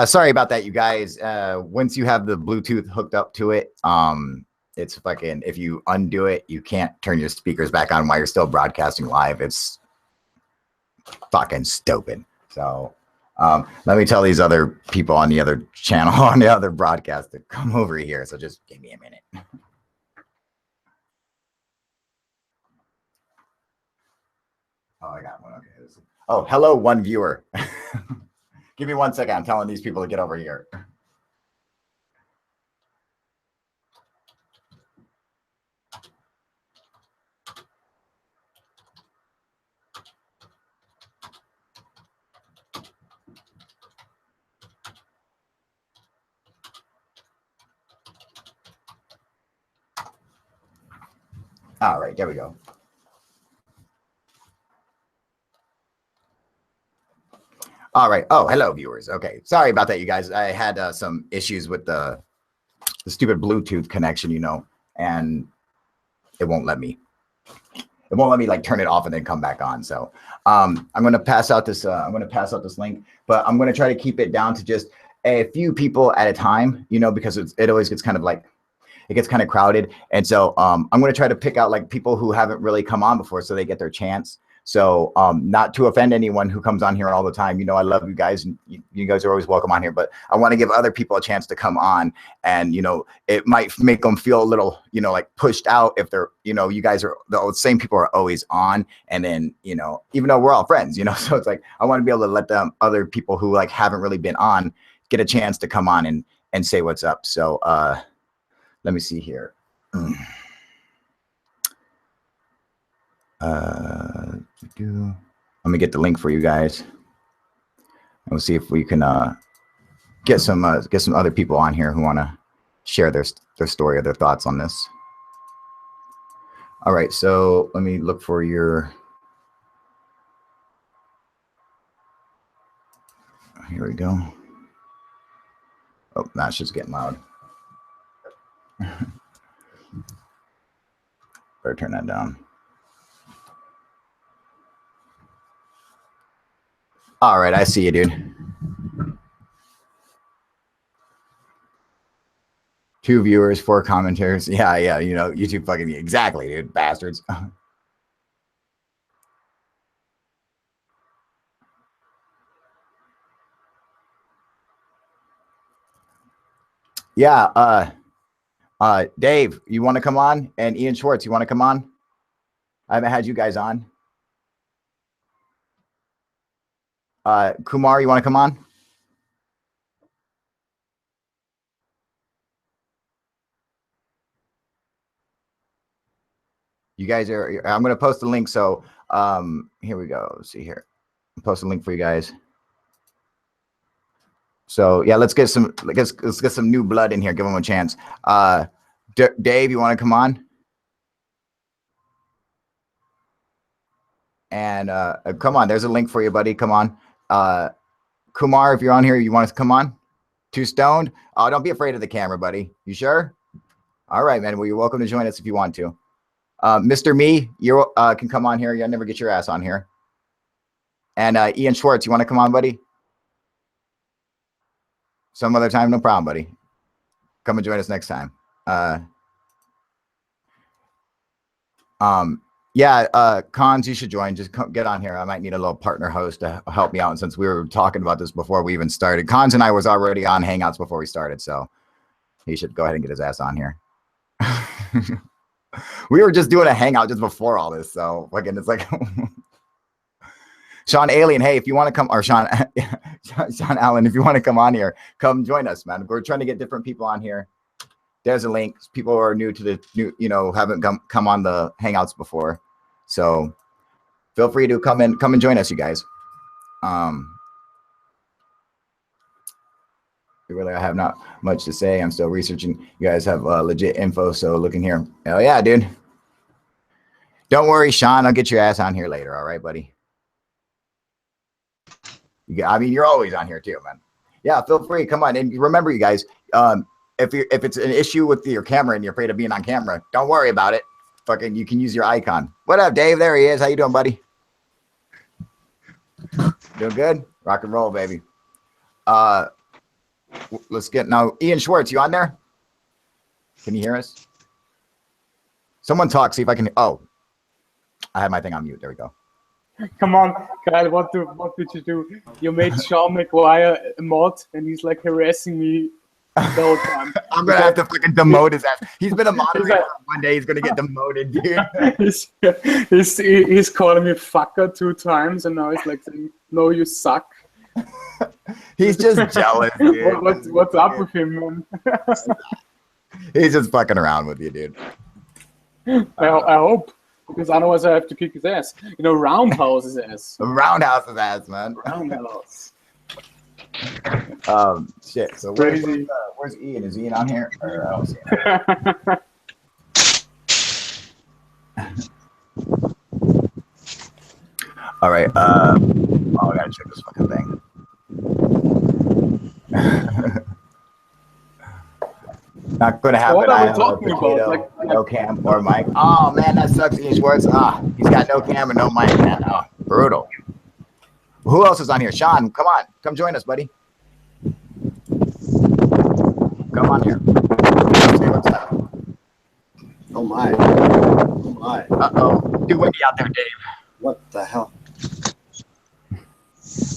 Sorry about that, you guys. Once you have the Bluetooth hooked up to it, it's fucking, if you undo it, you can't turn your speakers back on while you're still broadcasting live. It's fucking stupid. So let me tell these other people on the other channel, on the other broadcast, to come over here. So just give me a minute. Oh, I got one. Okay. Oh, hello, one viewer. Give me 1 second. I'm telling these people to get over here. All right, there we go. All right. Oh, hello, viewers. Okay, sorry about that, you guys. I had some issues with the stupid Bluetooth connection, and it won't let me. It won't let me like turn it off and then come back on. So I'm going to pass out this. I'm going to pass out this link, but I'm going to try to keep it down to just a few people at a time. Because it always gets kind of like, it gets kind of crowded. And so I'm going to try to pick out like people who haven't really come on before, so they get their chance. So not to offend anyone who comes on here all the time. I love you guys, and you guys are always welcome on here, but I want to give other people a chance to come on. And, it might make them feel a little, like pushed out if they're, you guys are the same people are always on. And then, even though we're all friends, so it's like, I want to be able to let them, other people who like haven't really been on, get a chance to come on and say what's up. So let me see here. Let me get the link for you guys. We'll see if we can get some other people on here who want to share their story or their thoughts on this. All right, so let me look for your. Here we go. Oh, that's just getting loud. Better turn that down. All right, I see you, dude. 2 viewers, 4 commenters. Yeah, YouTube fucking me. Exactly, dude. Bastards. Yeah, Dave, you want to come on? And Ian Schwartz, you want to come on? I haven't had you guys on. Kumar, you want to come on? You guys are, I'm going to post the link. So here we go. Let's see here. I'll post a link for you guys. So yeah, let's get some new blood in here. Give them a chance. Dave, you want to come on? And come on, there's a link for you, buddy. Come on. Kumar, if you're on here, you want to come on? Too stoned? Oh, don't be afraid of the camera, buddy. You sure? All right, man. Well, you're welcome to join us if you want to. Mr. Me, you can come on here. You'll never get your ass on here. And Ian Schwartz, you want to come on, buddy? Some other time, no problem, buddy. Come and join us next time. Yeah, Cons, you should join. Just get on here. I might need a little partner host to help me out. And since we were talking about this before we even started, Cons and I was already on Hangouts before we started, so he should go ahead and get his ass on here. We were just doing a Hangout just before all this, so again, it's like Sean Alien. Hey, if you want to come, or Sean Allen, if you want to come on here, come join us, man. We're trying to get different people on here. There's a link. People who are new to the haven't come on the Hangouts before. So feel free to come and join us, you guys. Really, I have not much to say. I'm still researching. You guys have legit info, so looking here. Hell yeah, dude. Don't worry, Sean. I'll get your ass on here later. All right, buddy. I mean, you're always on here too, man. Yeah, feel free. Come on. And remember, you guys, if it's an issue with your camera and you're afraid of being on camera, don't worry about it. Fucking, you can use your icon. What up, Dave? There he is. How you doing, buddy? Doing good? Rock and roll, baby. let's get now. Ian Schwartz, you on there? Can you hear us? Someone talk. See if I can. Oh, I have my thing on mute. There we go. Come on, Kyle. What did you do? You made Sean McGuire a mod, and he's like harassing me the whole time. I'm gonna have to fucking demote his ass. He's been a moderator. One day he's gonna get demoted, dude. he's calling me fucker 2 times, and now he's like saying, "No, you suck." He's just jealous, dude. What's up with him, man? He's just fucking around with you, dude. I hope, because otherwise I have to kick his ass. You know, roundhouse his ass. Roundhouse his ass, man. Roundhouse. Shit. So where's Ian? Is Ian on here? Or, all right. I gotta check this fucking thing. Not gonna happen. What are we talking about? Like, no cam or mic. Oh man, that sucks. Ian Schwartz. He's got no cam and no mic, man. Oh, brutal. Who else is on here? Sean, come on, come join us, buddy. Come on here. Say what's up. Oh my. Oh my. Uh-oh. Too windy out there, Dave. What the hell?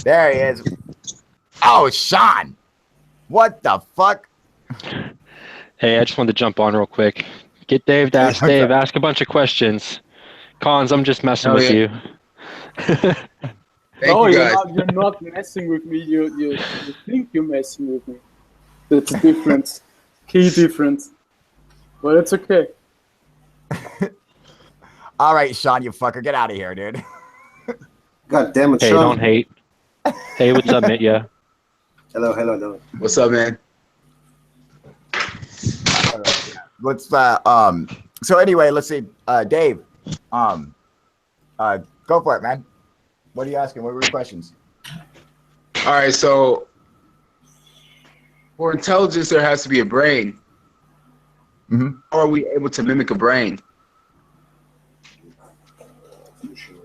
There he is. Oh, Sean. What the fuck? Hey, I just wanted to jump on real quick. Get Dave to ask Dave. Ask a bunch of questions. Cons, I'm just messing with you. No, you're not messing with me. You think you're messing with me. That's a difference. Key difference. But it's okay. All right, Sean, you fucker. Get out of here, dude. God damn it, Hey, Sean. don't hate. Hey, what's up, mate? Yeah. Hello. What's up, man? Let's so anyway, let's see. Dave, go for it, man. What are you asking? What were your questions? All right, so for intelligence, there has to be a brain. Mm-hmm. How are we able to mimic a brain?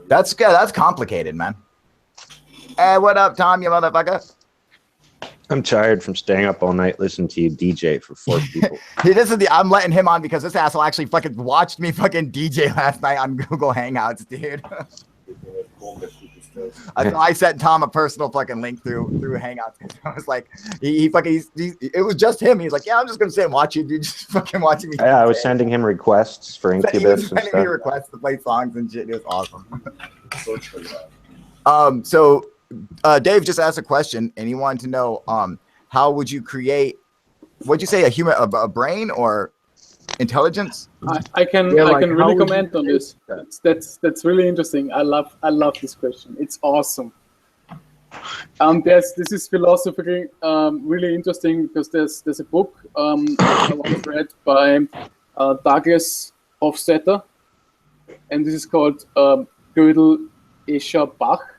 That's good. That's complicated, man. Hey, what up, Tom, you motherfucker? I'm tired from staying up all night listening to you DJ for 4 people. I'm letting him on because this asshole actually fucking watched me fucking DJ last night on Google Hangouts, dude. I sent Tom a personal fucking link through Hangouts. I was like, it was just him. He's like, yeah, I'm just gonna sit and watch you, dude. Just fucking watching me. Yeah, I was sending him requests for Incubus He was and sending me stuff. requests to play songs and shit. It was awesome. So Dave just asked a question, and he wanted to know, how would you create? What'd you say? A brain or intelligence? I can really comment on this. That's really interesting. I love this question. It's awesome. This is philosophically really interesting because there's a book I once read by Douglas Hofstadter, and this is called Gödel, Escher, Bach,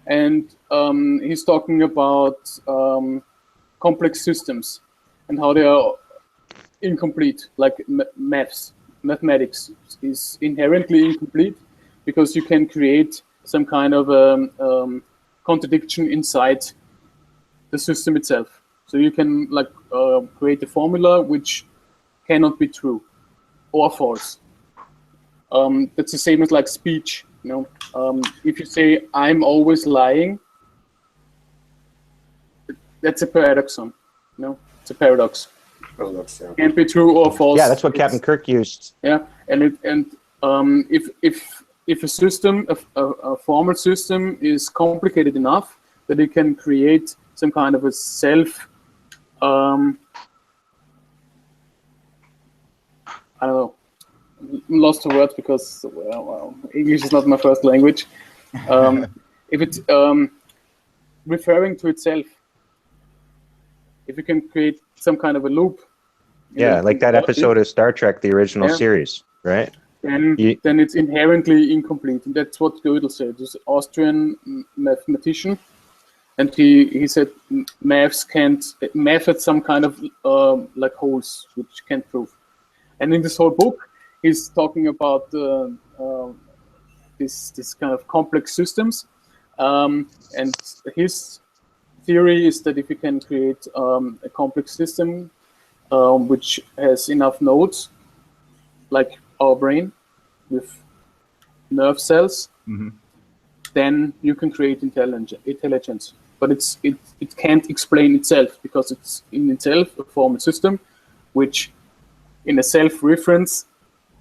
and he's talking about complex systems and how they are incomplete, like mathematics is inherently incomplete because you can create some kind of contradiction inside the system itself. So you can create a formula which cannot be true or false. That's the same as like speech. You know, if you say I'm always lying, that's a paradoxon. You know, it's a paradox. Can't be true or false. Yeah, that's what Captain Kirk used. Yeah, and if a system, a formal system, is complicated enough that it can create some kind of a self, I don't know, lost for words because English is not my first language. If it's referring to itself, if you can create some kind of a loop. Yeah, like that episode of Star Trek, the original series, right? Then it's inherently incomplete. And that's what Gödel said. He's an Austrian mathematician. And he said math had some kind of like holes which can't prove. And in this whole book, he's talking about this kind of complex systems. And his theory is that if you can create a complex system which has enough nodes, like our brain with nerve cells, then you can create intelligence. But it can't explain itself because it's in itself a formal system, which in a self-reference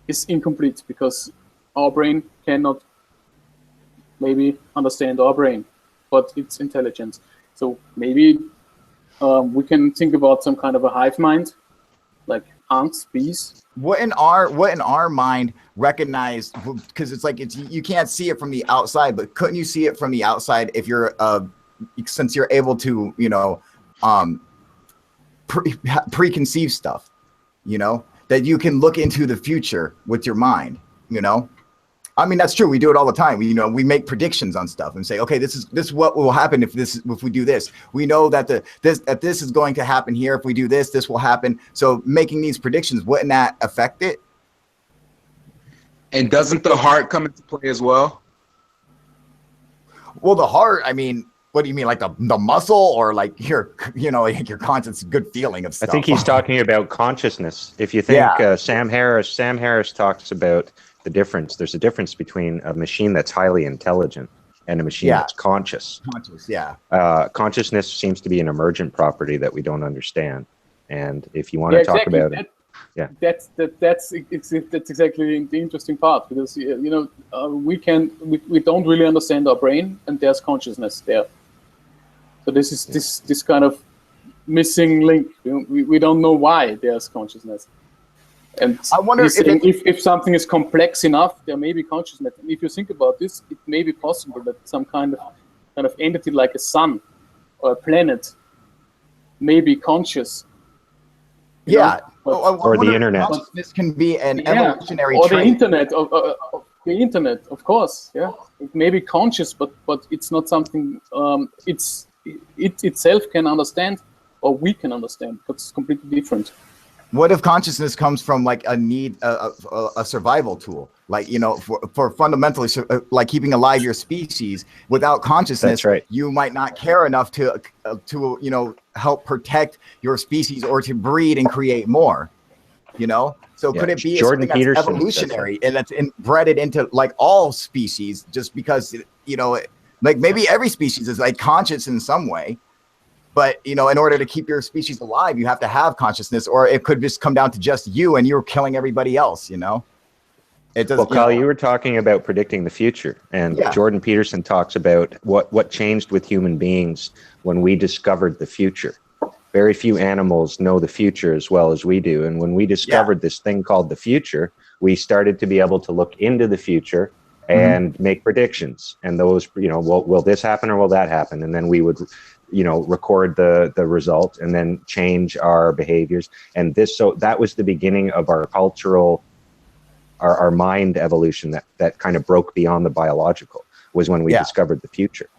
is incomplete because our brain cannot maybe understand our brain, but it's intelligence. So maybe we can think about some kind of a hive mind, like ants, bees. What in our mind recognize, because it's like you can't see it from the outside, but couldn't you see it from the outside if you're since you're able to, you know, preconceive stuff, you know, that you can look into the future with your mind, you know? I mean, that's true. We do it all the time. We make predictions on stuff and say, okay, this is what will happen if we do this. We know that this is going to happen here. If we do this, this will happen. So making these predictions, wouldn't that affect it? And doesn't the heart come into play as well? Well, the heart, I mean, what do you mean, like the muscle, or like your conscious good feeling of stuff? I think he's talking about consciousness. If you think Sam Harris talks about the difference. There's a difference between a machine that's highly intelligent and a machine that's conscious. Consciousness seems to be an emergent property that we don't understand. And if you want to talk about it, that's exactly the interesting part, because we don't really understand our brain, and there's consciousness there. So this is this kind of missing link. We don't know why there's consciousness. And I wonder if something is complex enough, there may be consciousness. And if you think about this, it may be possible that some kind of entity like a sun or a planet may be conscious. Or the internet. This can be an evolutionary or trait. the internet, of course. Yeah, it may be conscious, but it's not something it itself can understand, or we can understand. It's completely different. What if consciousness comes from like a survival tool, like, for fundamentally like keeping alive your species? Without consciousness, that's right, you might not care enough to help protect your species or to breed and create more. So could it be Jordan something that's Peterson evolutionary and that's inbred into like all species, just because like maybe every species is like conscious in some way? But, in order to keep your species alive, you have to have consciousness, or it could just come down to just you and you're killing everybody else, It doesn't. Well, Kyle, you were talking about predicting the future, and Jordan Peterson talks about what changed with human beings when we discovered the future. Very few animals know the future as well as we do. And when we discovered this thing called the future, we started to be able to look into the future and make predictions. And those, will this happen or will that happen? And then we would record the result and then change our behaviors. And that was the beginning of our cultural, our mind evolution that kind of broke beyond the biological, was when we discovered the future.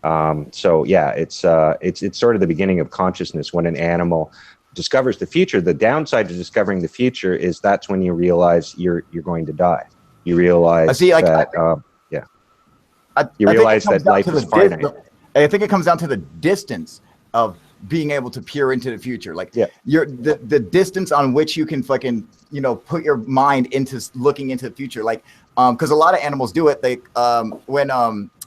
It's sort of the beginning of consciousness when an animal discovers the future. The downside to discovering the future is that's when you realize you're going to die. You realize you realize that life is finite. I think it comes down to the distance of being able to peer into the future. Like the distance on which you can fucking, put your mind into looking into the future. Like, because a lot of animals do it. They, when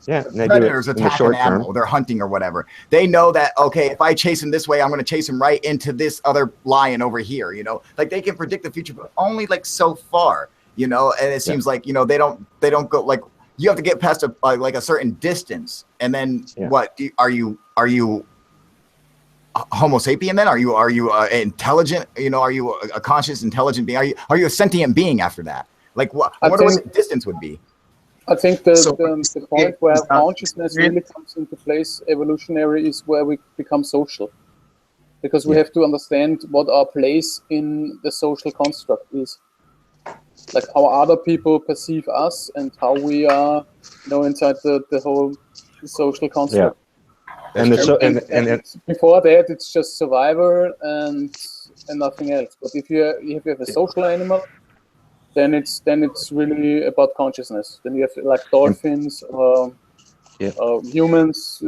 predators attack an animal, they're hunting or whatever, they know that, okay, if I chase him this way, I'm going to chase him right into this other lion over here, like they can predict the future, but only like so far, and it seems like, they don't go like, you have to get past a certain distance, and then what? Are you Homo sapien? Then are you intelligent? Are you a conscious, intelligent being? Are you a sentient being after that? Like what the distance would be? I think the point where consciousness really comes into place evolutionary is where we become social, because we have to understand what our place in the social construct is. Like how other people perceive us and how we are, inside the whole social construct. And before that, it's just survivor and nothing else. But if you have a social animal, then it's really about consciousness. Then you have like dolphins, humans,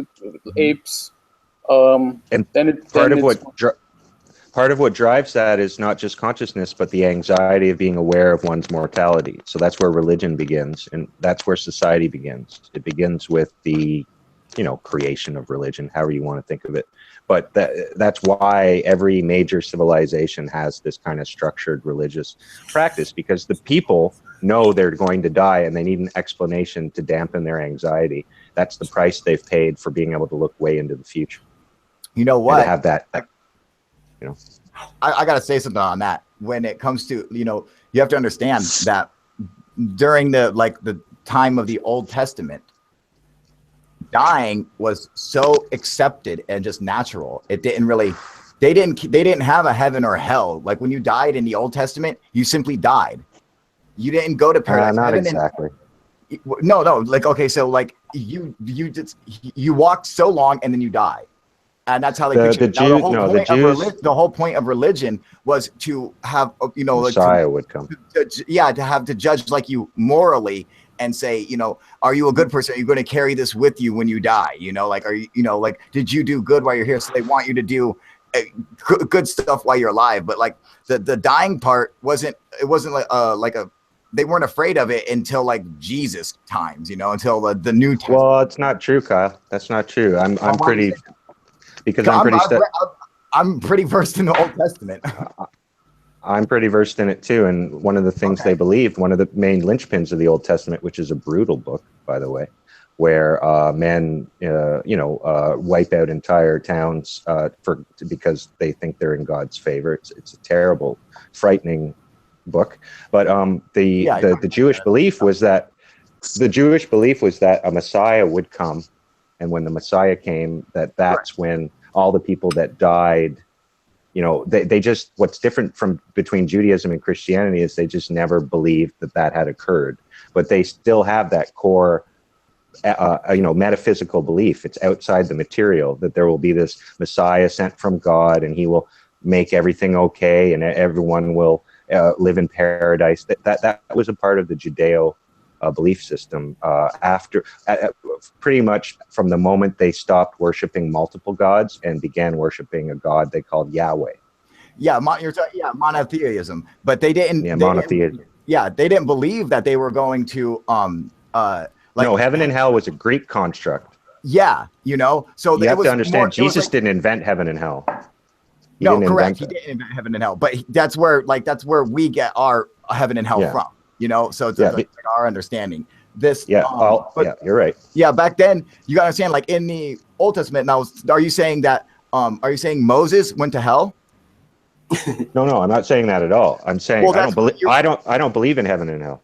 apes. And then part of it's what drives that is not just consciousness, but the anxiety of being aware of one's mortality. So that's where religion begins, and that's where society begins. It begins with the, creation of religion, however you want to think of it. But that's why every major civilization has this kind of structured religious practice, because the people know they're going to die and they need an explanation to dampen their anxiety. That's the price they've paid for being able to look way into the future. You know And what? to have that. I got to say something on that. When it comes to, you have to understand that during the time of the Old Testament, dying was so accepted and just natural. It didn't really, they didn't have a heaven or hell. Like when you died in the Old Testament, you simply died. You didn't go to paradise. Not Heaven exactly. no, like, okay. So like you walked so long and then you die. And that's how they The whole point of religion was to have, Messiah would come. to judge like you morally and say, are you a good person? Are you going to carry this with you when you die? Are you, did you do good while you're here? So they want you to do good stuff while you're alive. But like the dying part it wasn't like they weren't afraid of it until like Jesus times, until the New Testament. Well, it's not true, Kyle. That's not true. I'm pretty. Because I'm pretty versed in the Old Testament. I'm pretty versed in it too. And one of the things they believed, one of the main linchpins of the Old Testament, which is a brutal book, by the way, where men, wipe out entire towns because they think they're in God's favor. It's a terrible, frightening book. But the Jewish belief was that a Messiah would come. And when the Messiah came, that's when all the people that died, they just, what's different between Judaism and Christianity is they just never believed that had occurred. But they still have that core, metaphysical belief. It's outside the material, that there will be this Messiah sent from God and he will make everything okay and everyone will live in paradise. That was a part of the Judeo belief system after pretty much from the moment they stopped worshiping multiple gods and began worshiping a god they called Yahweh. Monotheism. But they didn't. Monotheism. They didn't believe that they were going to no, heaven and hell was a Greek construct. Yeah, so you have to understand, Jesus didn't invent heaven and hell. He didn't invent heaven and hell, but that's where we get our heaven and hell from. So it's like our understanding. You're right. Yeah, back then you gotta understand, like in the Old Testament. Now, are you saying that? Are you saying Moses went to hell? No, I'm not saying that at all. I'm saying I don't believe in heaven and hell.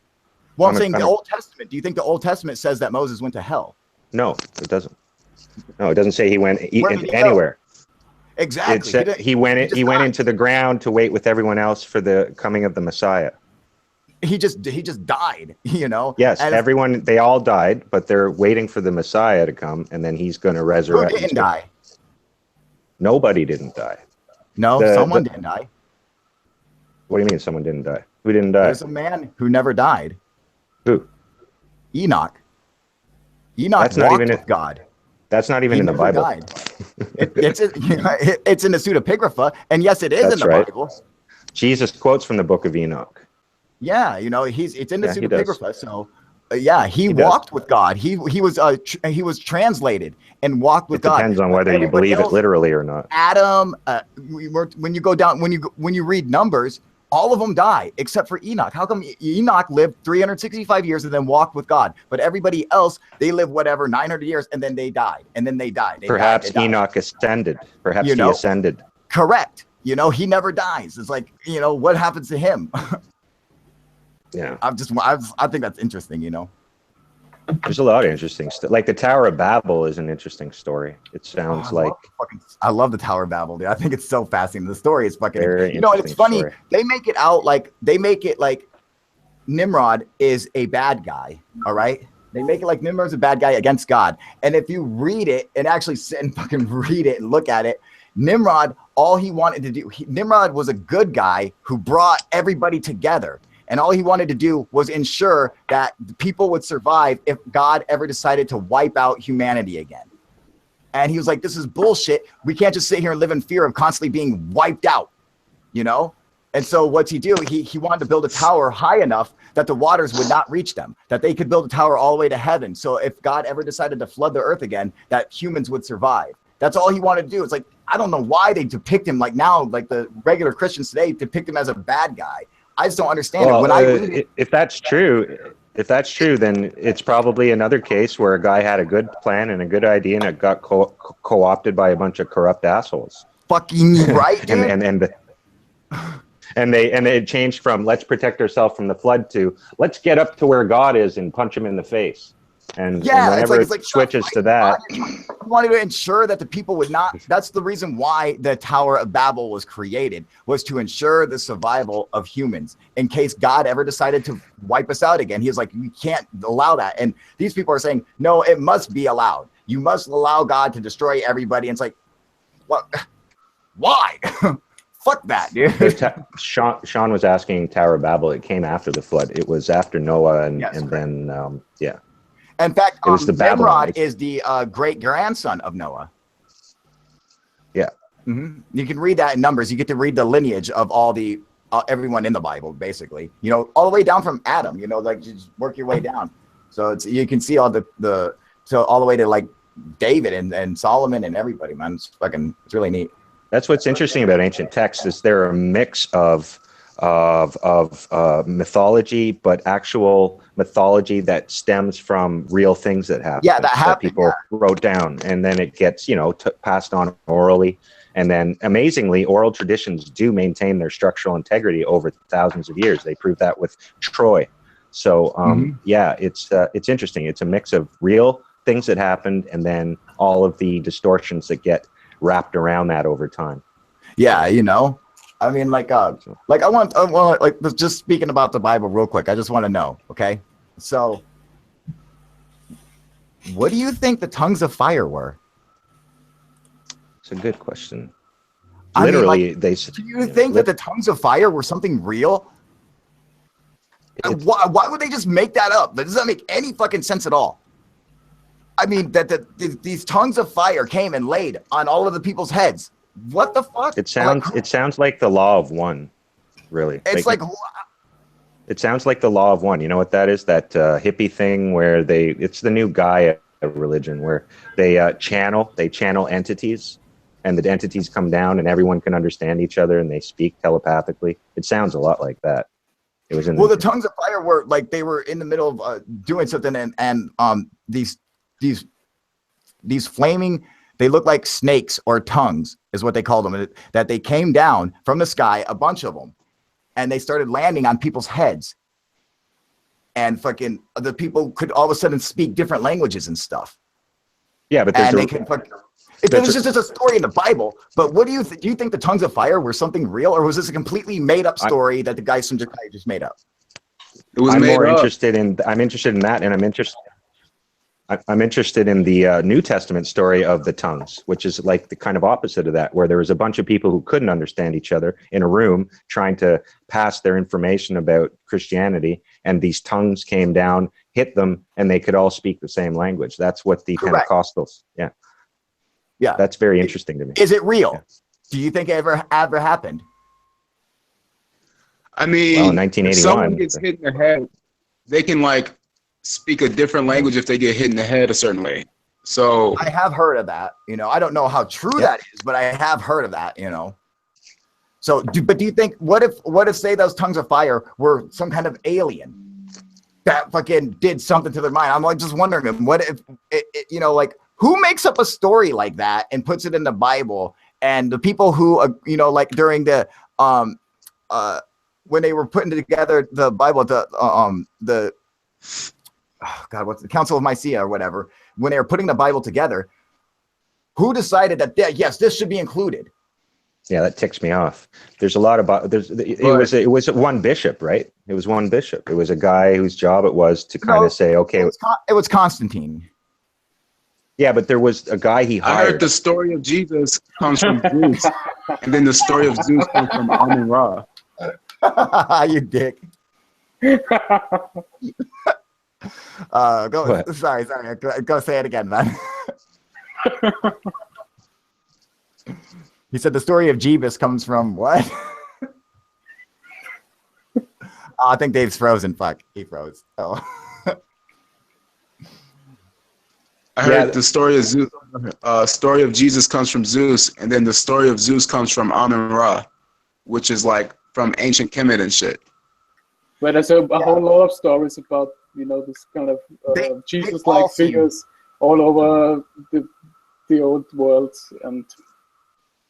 Well, I'm saying the Old Testament. Do you think the Old Testament says that Moses went to hell? No, it doesn't. No, it doesn't say he went anywhere. Exactly. He went into the ground to wait with everyone else for the coming of the Messiah. He just died, Yes, they all died, but they're waiting for the Messiah to come, and then he's going to resurrect. Who didn't die? Nobody didn't die. No, someone didn't die. What do you mean someone didn't die? Who didn't die? There's a man who never died. Who? Enoch. Enoch walked with God. That's not even in the Bible. It's in the pseudepigrapha, and yes, it is in the Bible. Jesus quotes from the book of Enoch. Yeah, it's in the pseudepigrapha. So, he walked with God. He was translated and walked with God. Depends on whether you believe it literally or not. Adam, when you go down, when you read Numbers, all of them die except for Enoch. How come Enoch lived 365 years and then walked with God, but everybody else, they lived 900 years and then they died, Perhaps Enoch ascended. Perhaps he ascended. Correct. He never dies. It's like, what happens to him? Yeah, I think that's interesting. There's a lot of interesting stuff. Like the Tower of Babel is an interesting story. It sounds I love the Tower of Babel, dude. I think it's so fascinating. The story is fucking. It's funny. Story. They make it like Nimrod is a bad guy. All right. They make it like Nimrod's a bad guy against God. And if you read it and actually sit and fucking read it and look at it, Nimrod, all he wanted to do, Nimrod was a good guy who brought everybody together. And all he wanted to do was ensure that people would survive if God ever decided to wipe out humanity again. And he was like, this is bullshit. We can't just sit here and live in fear of constantly being wiped out, you know? And so what's he do? He wanted to build a tower high enough that the waters would not reach them, that they could build a tower all the way to heaven. So if God ever decided to flood the earth again, that humans would survive. That's all he wanted to do. It's like, I don't know why they depict him like now, like the regular Christians today depict him as a bad guy. I just don't understand it. When I read it, if that's true, then it's probably another case where a guy had a good plan and a good idea and it got co-opted by a bunch of corrupt assholes. fucking right, dude. and they changed from let's protect ourselves from the flood to let's get up to where God is and punch him in the face. And whenever it switches to that, he wanted to ensure that the people would not. That's the reason why the Tower of Babel was created, was to ensure the survival of humans in case God ever decided to wipe us out again. He was like, we can't allow that. And these people are saying, no, it must be allowed. You must allow God to destroy everybody. And it's like, what? Why? Fuck that, dude. Sean was asking Tower of Babel. It came after the flood. It was after Noah, and then yeah. In fact, it was the Nimrod is the great grandson of Noah. Yeah. Mm-hmm. You can read that in Numbers. You get to read the lineage of all the everyone in the Bible, basically. You know, all the way down from Adam. You know, like you just work your way down. So it's you can see all so all the way to like David and Solomon and everybody, man. It's really neat. That's what's interesting about ancient texts is they're a mix of mythology, but actual mythology that stems from real things that happen. Yeah, that people wrote down, and then it gets passed on orally. And then, amazingly, oral traditions do maintain their structural integrity over thousands of years. They proved that with Troy. So, yeah, it's interesting. It's a mix of real things that happened, and then all of the distortions that get wrapped around that over time. Yeah, you know, I mean, like I want like just speaking about the Bible real quick. I just want to know, okay? So, what do you think the tongues of fire were? It's a good question. Literally, do you think that the tongues of fire were something real? Why would they just make that up? That doesn't make any fucking sense at all. I mean, these tongues of fire came and laid on all of the people's heads. What the fuck? It sounds like the law of one, really. It's it sounds like the law of one. You know what that is? That hippie thing where it's the new Gaia religion where they channel entities, and the entities come down and everyone can understand each other and they speak telepathically. It sounds a lot like that. It was the tongues of fire were like they were in the middle of doing something, and these flaming, they look like snakes or tongues is what they called them, that they came down from the sky, a bunch of them, and they started landing on people's heads, and fucking the people could all of a sudden speak different languages and stuff. Yeah, but it was just a story in the Bible. But what do you do you think the tongues of fire were something real, or was this a completely made up story that the guys from Jakai just made up? It was I'm interested in that, and I'm interested in the New Testament story of the tongues, which is like the kind of opposite of that, where there was a bunch of people who couldn't understand each other in a room trying to pass their information about Christianity, and these tongues came down, hit them, and they could all speak the same language. That's what the Pentecostals, yeah, that's very interesting to me. Is it real? Yeah. Do you think it ever happened? I mean, in 1981, if someone gets hit in the head, they can like speak a different language if they get hit in the head a certain way. So I have heard of that. You know, I don't know how true that is, but I have heard of that. You know. So, do you think what if say those tongues of fire were some kind of alien that fucking did something to their mind? I'm like just wondering, what if you know, like who makes up a story like that and puts it in the Bible? And the people who you know, like during the when they were putting together the Bible, the what's the Council of Nicaea or whatever, when they were putting the Bible together, who decided that yes, this should be included? Yeah, that ticks me off. There's a lot about it was one bishop, right? It was one bishop. It was a guy whose job it was to kind of say, okay, it was Constantine. Yeah, but there was a guy he hired. I heard the story of Jesus comes from Zeus, and then the story of Zeus comes from Amun Ra. You dick. Sorry. Go say it again, man. He said the story of Jeebus comes from what? I think Dave's frozen. Fuck, he froze. Oh. I heard the story of Zeus, story of Jesus comes from Zeus, and then the story of Zeus comes from Amun-Ra, which is like from ancient Kemet and shit. But there's a whole lot of stories about, this kind of Jesus-like figures all over the old world. And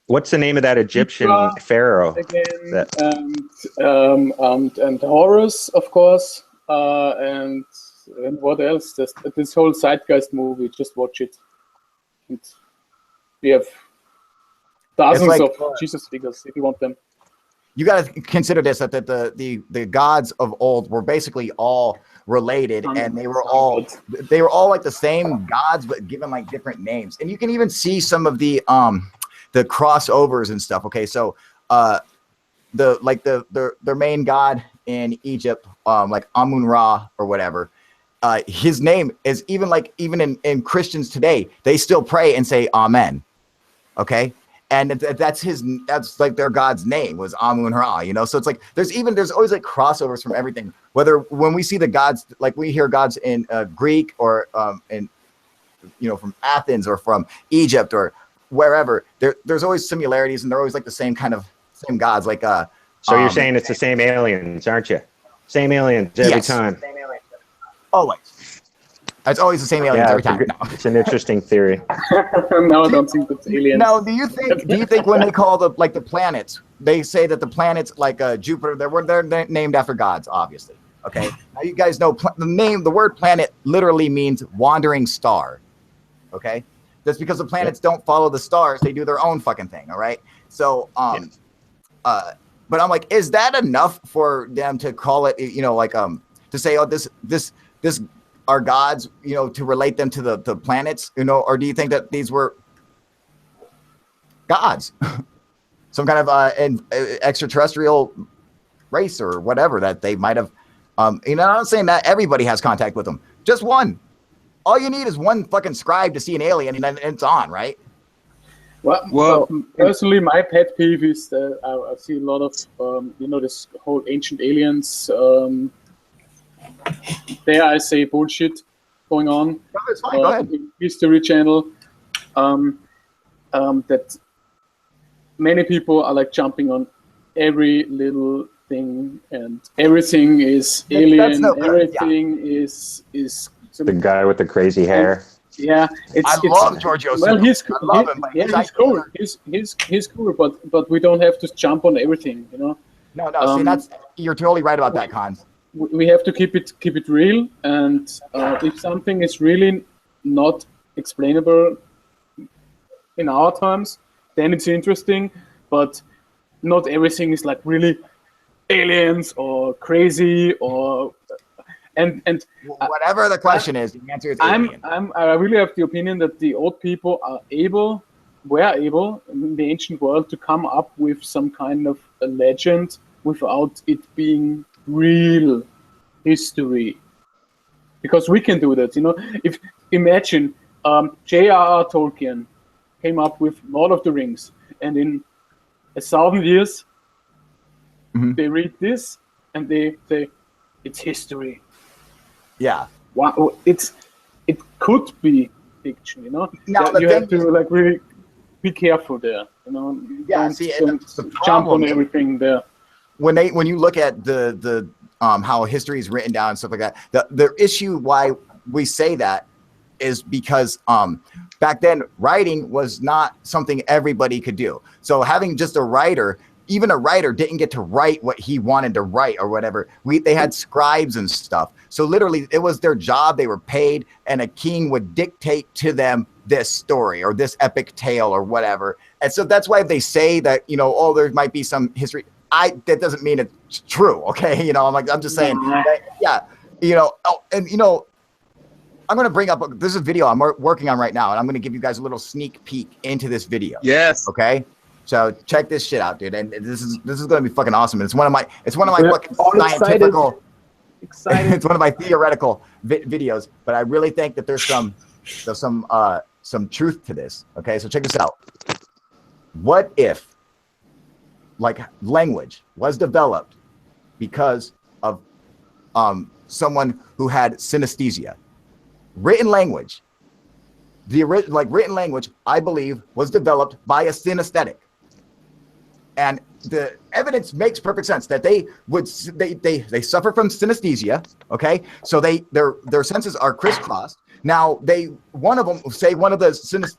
what's the name of that Egyptian pharaoh? Again, and Horus, of course, and what else? This whole Zeitgeist movie. Just watch it. And we have dozens of Jesus figures if you want them. You got to consider this, that the gods of old were basically all related, and they were all like the same gods, but given like different names. And you can even see some of the crossovers and stuff. Okay, so their main god in Egypt, like Amun-Ra or whatever, his name is even in Christians today, they still pray and say Amen. Okay. And that's like their God's name was Amun-Ra, so it's like there's always like crossovers from everything. Whether when we see the gods, like we hear gods in Greek or in from Athens or from Egypt or wherever, there's always similarities, and they're always like the same gods. Like so you're saying it's the same aliens, aren't you? Same aliens every time. Always. It's always the same aliens every time. No. It's an interesting theory. No, I don't think it's aliens. No, do you think when they call the planets, they say that the planets like Jupiter, they're named after gods, obviously. Okay. Now you guys know the word planet literally means wandering star. Okay. That's because the planets don't follow the stars; they do their own fucking thing. All right. So, but I'm like, is that enough for them to call it? To say, oh, this are gods, to relate them to the planets, or do you think that these were gods, some kind of an extraterrestrial race or whatever that they might have? I'm not saying that everybody has contact with them. Just one. All you need is one fucking scribe to see an alien, and then it's on, right? Well, personally, my pet peeve is that I see a lot of, this whole ancient aliens. There I say bullshit going on. No, it's fine. Go ahead. History Channel. That many people are like jumping on every little thing, and everything is alien. Everything is the guy with the crazy hair. Yeah, I love Giorgio. Well, he's love him. He's cool. He's cool, but we don't have to jump on everything, No. See, you're totally right about that, Cons. We have to keep it real, and if something is really not explainable in our terms, then it's interesting. But not everything is like really aliens or crazy or and whatever the question is, the answer is alien. I really have the opinion that the old people were able in the ancient world to come up with some kind of a legend without it being real history, because we can do that. If imagine J.R.R. Tolkien came up with Lord of the Rings, and in 1,000 years they read this and they say it's history. Yeah. Wow, it could be fiction. Now, you have to like really be careful there. Yeah. See, the jump on everything there. When you look at the how history is written down and stuff like that, the issue why we say that is because back then writing was not something everybody could do. So having just a writer, even a writer didn't get to write what he wanted to write or whatever. They had scribes and stuff. So literally it was their job. They were paid, and a king would dictate to them this story or this epic tale or whatever. And so that's why they say that, there might be some history. That doesn't mean it's true. Okay. I'm just saying that, yeah, I'm going to bring up, this is a video I'm working on right now, and I'm going to give you guys a little sneak peek into this video. Yes. Okay. So check this shit out, dude. And this is going to be fucking awesome. It's one of my fucking scientific, excited. It's one of my theoretical videos, but I really think that there's some some truth to this. Okay, so check this out. What if, like, language was developed because of someone who had synesthesia? Written language, written language, I believe, was developed by a synesthetic. And the evidence makes perfect sense that they suffer from synesthesia. Okay, so their senses are crisscrossed. Now one of the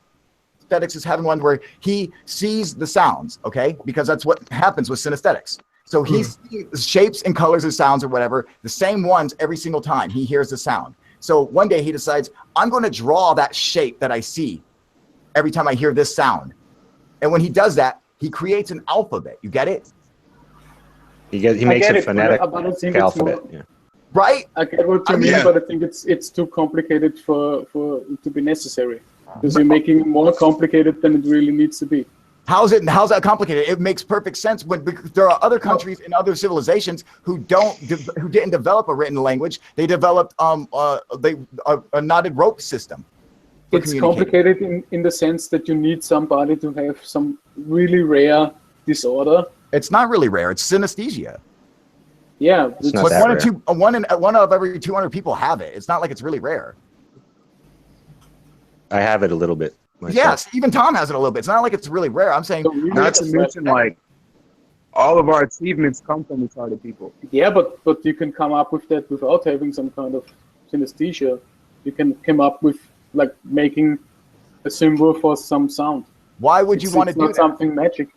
synesthetics is having one where he sees the sounds. Okay, because that's what happens with synesthetics. So he sees shapes and colors of sounds or whatever, the same ones every single time he hears the sound. So one day he decides, I'm going to draw that shape that I see every time I hear this sound. And when he does that, he creates an alphabet. You get it? He makes a phonetic alphabet. Yeah. Right? I get what you mean, but I think it's too complicated for it to be necessary. Because you're making it more complicated than it really needs to be. How's that complicated? It makes perfect sense when there are other countries and other civilizations who didn't develop a written language. They developed a knotted rope system. It's complicated in the sense that you need somebody to have some really rare disorder. It's not really rare. It's synesthesia. Yeah, it's not that rare. One of every 200 people have it. It's not like it's really rare. I have it a little bit myself. Yes, even Tom has it a little bit. It's not like it's really rare. I'm saying, not to mention, like, all of our achievements come from retarded people. Yeah, but you can come up with that without having some kind of synesthesia. You can come up with, like, making a symbol for some sound. Why would you want to do that? It's not something magic.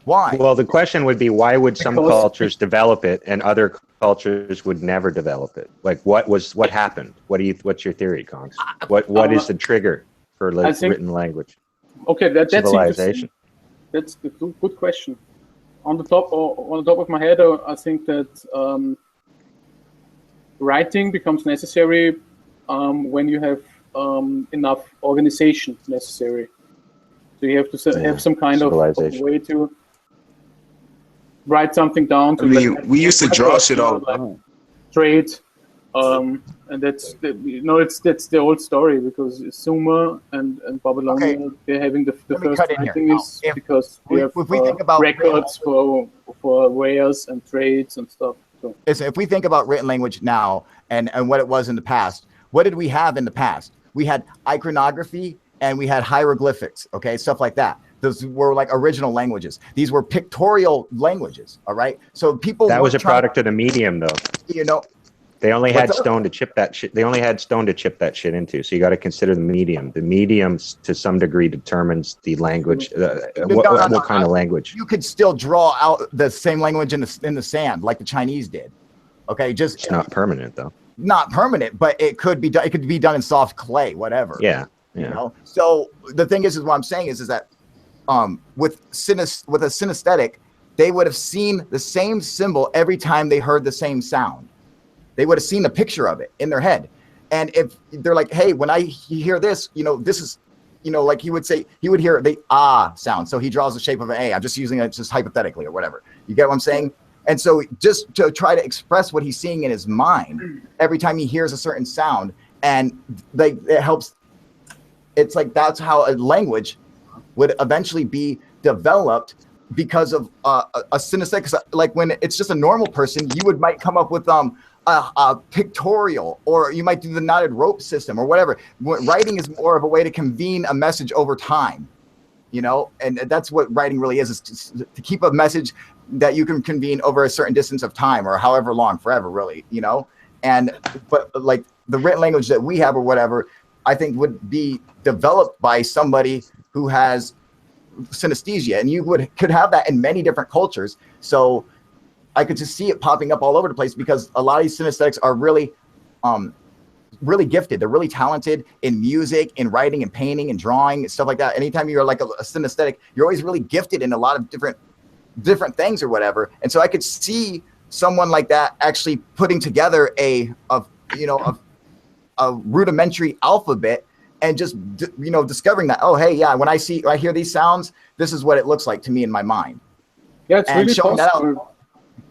Why? Well, the question would be, why would some cultures develop it and other cultures would never develop it? Like, what happened? What's your theory, Kongs? What is the trigger for written language? Okay, that's civilization. That's a good question. On the top of my head, I think that writing becomes necessary when you have enough organization necessary. So you have to have some kind of way to write something down. We used to draw shit all the time. Trade, and that's that's the old story, because Sumer and Babylonia, they're having the first writing is because we have records for wares and trades and stuff. So if we think about written language now and what it was in the past, what did we have in the past? We had iconography and we had hieroglyphics, okay, stuff like that. Those were like original languages. These were pictorial languages, all right? So people— That was a product of the medium, though. You know, they only had stone to chip that shit. They only had stone to chip that shit into. So you got to consider the medium. The medium, to some degree, determines the language. What kind of language? You could still draw out the same language in the sand, like the Chinese did. Okay, just it's not permanent, though. Not permanent, but it could be done. It could be done in soft clay, whatever. Yeah. You know. So the thing is what I'm saying is that with a synesthetic, they would have seen the same symbol every time they heard the same sound. They would have seen a picture of it in their head. And if they're like, hey, when I hear this, this is, like he would hear the ah sound. So he draws the shape of an A. I'm just using it just hypothetically or whatever. You get what I'm saying? And so just to try to express what he's seeing in his mind every time he hears a certain sound, and it helps. It's like that's how a language would eventually be developed because of a synesthetic. Like when it's just a normal person, you might come up with a pictorial, or you might do the knotted rope system or whatever. Writing is more of a way to convene a message over time, and that's what writing really is to keep a message that you can convene over a certain distance of time, or however long, forever, really, but like the written language that we have or whatever, I think would be developed by somebody who has synesthesia, and you could have that in many different cultures. So I could just see it popping up all over the place, because a lot of these synesthetics are really, really gifted. They're really talented in music, in writing, and painting, and drawing, and stuff like that. Anytime you're like a synesthetic, you're always really gifted in a lot of different things or whatever. And so I could see someone like that actually putting together a rudimentary alphabet, and just discovering that, oh hey, yeah, when I hear these sounds, this is what it looks like to me in my mind. Yeah, it's really showing possible.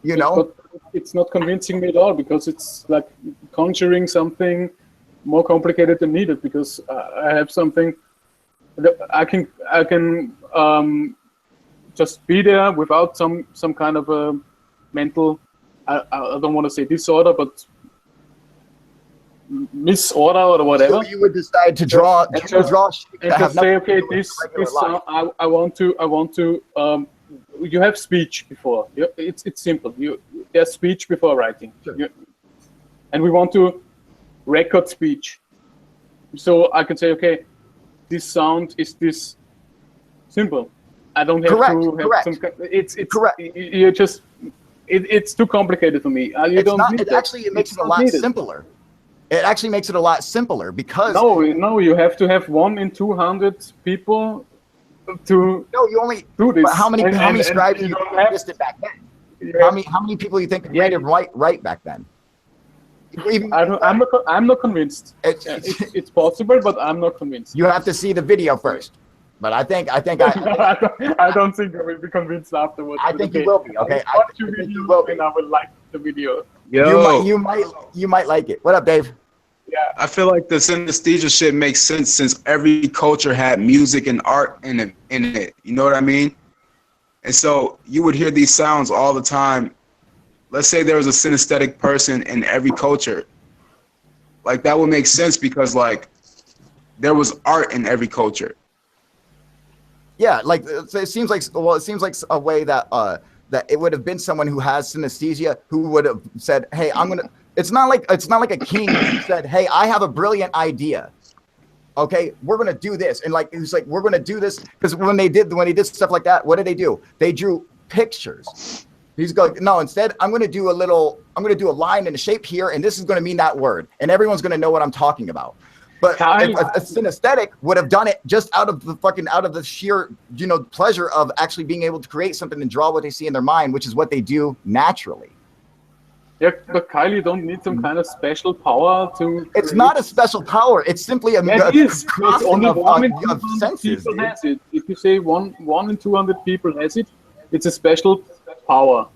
That out, it's not convincing me at all, because it's like conjuring something more complicated than needed, because I have something I can just be there without some kind of a mental, I don't want to say disorder, but misorder or whatever. So you would decide to draw and have just say, okay, nothing to do with this regular life. I want to. You have speech before. It's simple. There's speech before writing. Sure. And we want to record speech. So I can say, okay, this sound is this simple. I don't have to have some. It's correct. You just it's too complicated for me. You don't need that. Actually, it makes it a lot simpler. It actually makes it a lot simpler because no, you have to have 1 in 200 people to you only do this. How many scribes do you think existed back then? How many people do you think made it right back then? I'm not convinced. It's possible, but I'm not convinced. You have to see the video first. But I think I don't think I will be convinced afterwards. I think you will be. Okay, I watch your video and I will like the video. You might like it. What up, Dave? Yeah, I feel like the synesthesia shit makes sense since every culture had music and art in it. You know what I mean? And so you would hear these sounds all the time. Let's say there was a synesthetic person in every culture. Like that would make sense because like there was art in every culture. Yeah, like it seems like a way that that it would have been someone who has synesthesia who would have said, "Hey, I'm gonna." It's not like a king who said, "Hey, I have a brilliant idea. Okay, we're gonna do this," and like it was like we're gonna do this because when they did stuff like that, what did they do? They drew pictures. He's going, no, instead I'm gonna do a line and a shape here, and this is gonna mean that word, and everyone's gonna know what I'm talking about. But a synesthetic would have done it just out of the sheer, pleasure of actually being able to create something and draw what they see in their mind, which is what they do naturally. Yeah, but Kyle, you don't need some kind of special power to. It's not a special power. It's simply a crossing of senses. People has it. If you say 1 in 200 people has it, it's a special power,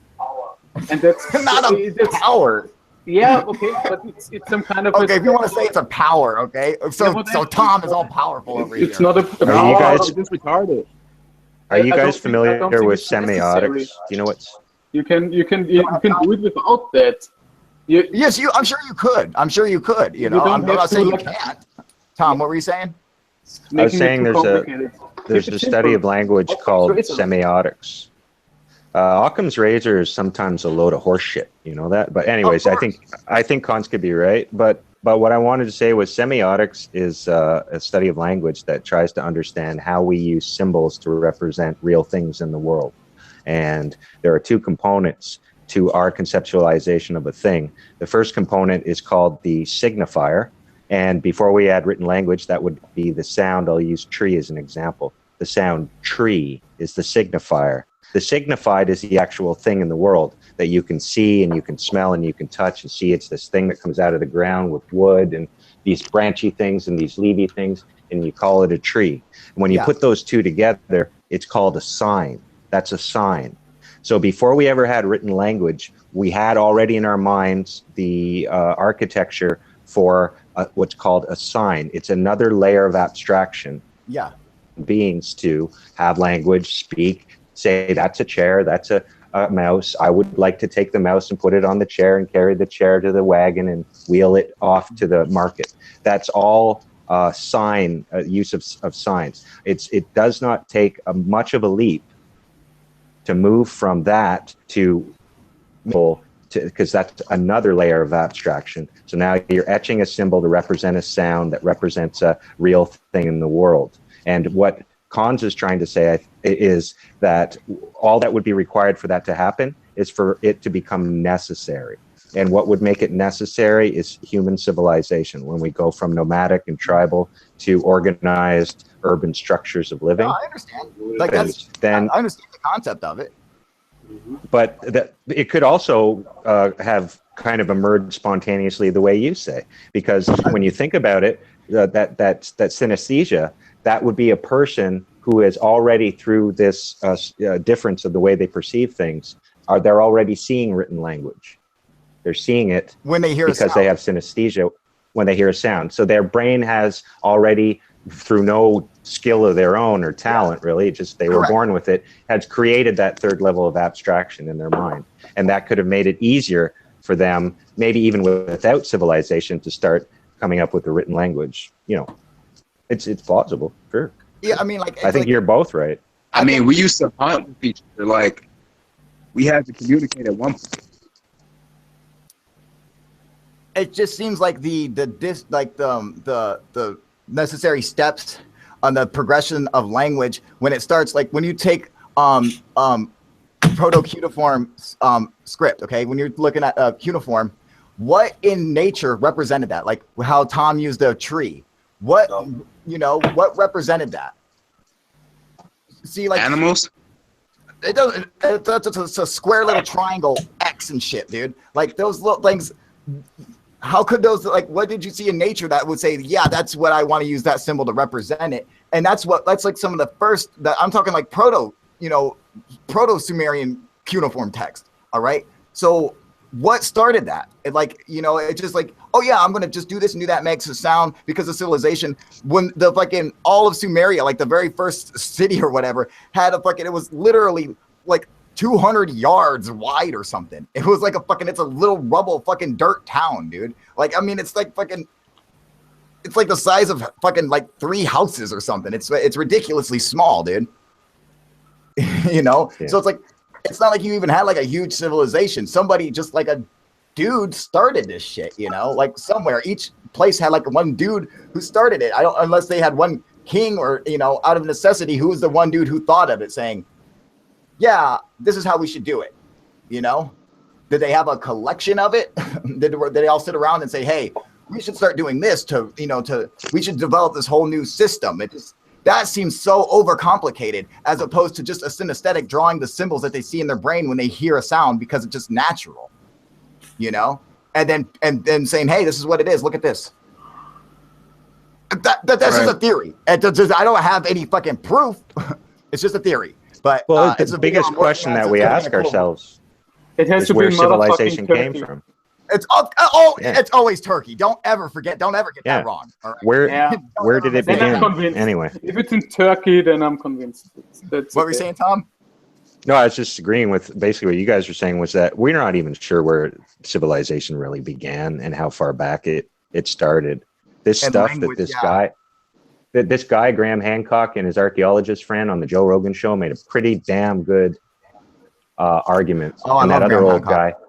and that's not a power. Yeah, okay, but it's some kind of. Okay, if you want to say it's a power, okay. So Tom is all powerful over here. It's not a power. Are you guys just retarded? Are you guys familiar with semiotics? Do you know what's? You can do it without that. Yes, I'm sure you could. I'm not saying you can't. Tom, what were you saying? I was saying there's a study of language called semiotics. Occam's razor is sometimes a load of horse shit, you know that? But anyways, I think Cons could be right. But what I wanted to say was semiotics is a study of language that tries to understand how we use symbols to represent real things in the world. And there are 2 components to our conceptualization of a thing. The first component is called the signifier. And before we add written language, that would be the sound. I'll use tree as an example. The sound tree is the signifier. The signified is the actual thing in the world that you can see and you can smell and you can touch and see. It's this thing that comes out of the ground with wood and these branchy things and these leafy things, and you call it a tree. And when you put those 2 together, it's called a sign. That's a sign. So before we ever had written language, we had already in our minds the architecture for what's called a sign. It's another layer of abstraction. Yeah. Beings to have language, speak, say that's a chair, that's a mouse. I would like to take the mouse and put it on the chair and carry the chair to the wagon and wheel it off to the market. That's all use of signs. It does not take much of a leap to move from that to because that's another layer of abstraction. So now you're etching a symbol to represent a sound that represents a real thing in the world. And what Cons is trying to say is that all that would be required for that to happen is for it to become necessary. And what would make it necessary is human civilization, when we go from nomadic and tribal to organized urban structures of living. No, I understand. I understand the concept of it. But it could also have kind of emerged spontaneously the way you say, because when you think about it, that synesthesia, that would be a person who is already through this difference of the way they perceive things. They're already seeing written language. They're seeing it when they hear because they have synesthesia when they hear a sound. So their brain has already through no skill of their own or talent, really, just they were Correct. born with it, has created that third level of abstraction in their mind. And that could have made it easier for them, maybe even without civilization, to start coming up with a written language. You know, it's plausible, sure. Yeah, I mean, like, I think like, you're both right. I mean, we used to hunt with each other. Like, we had to communicate at one point. it just seems like the necessary steps on the progression of language when it starts, like when you take proto-cuneiform script, okay, when you're looking at cuneiform, what in nature represented that? Like how Tom used a tree, what you know, what represented that? See, like Animals. it doesn't. It's a square little triangle X and shit, dude. Like those little things. How could those, like, what did you see in nature that would say, yeah, that's what I want to use that symbol to represent it? And that's like some of the first that I'm talking like proto-Sumerian cuneiform text. All right. So what started that? It like, you know, it's just like, oh yeah, I'm going to just do this and do that, makes a sound because of civilization. When the fucking all of Sumeria, like the very first city or whatever, had a fucking, it was literally like 200 yards wide or something. It was like it's a little rubble fucking dirt town, dude. Like, I mean, it's like fucking, it's like the size of fucking like 3 houses or something. It's ridiculously small, dude. You know? Yeah. So it's like, it's not like you even had like a huge civilization. Somebody just like a dude started this shit, you know? Like somewhere, each place had like one dude who started it. Unless they had one king or, you know, out of necessity, who was the one dude who thought of it saying, yeah, this is how we should do it. You know, did they have a collection of it? did they all sit around and say, hey, we should start doing this we should develop this whole new system? That seems so overcomplicated as opposed to just a synesthetic drawing the symbols that they see in their brain when they hear a sound because it's just natural, you know, and then saying, hey, this is what it is. Look at this. That's just a theory. I don't have any fucking proof. It's just a theory. But well, it's the biggest question that we ask ourselves It has is to be where civilization motherfucking came Turkey. from. It's Yeah. it's always Turkey. Don't ever get Yeah. that wrong. All right. Where Yeah. where did it Then I'm begin? convinced. Anyway, If it's in Turkey, then I'm convinced. That's What were you okay. saying, Tom? no, I was just agreeing with basically what you guys were saying was that we're not even sure where civilization really began and how far back it started. This And stuff language, that this guy Graham Hancock and his archaeologist friend on the Joe Rogan show made a pretty damn good argument. Oh, I and love that other Graham old Hancock.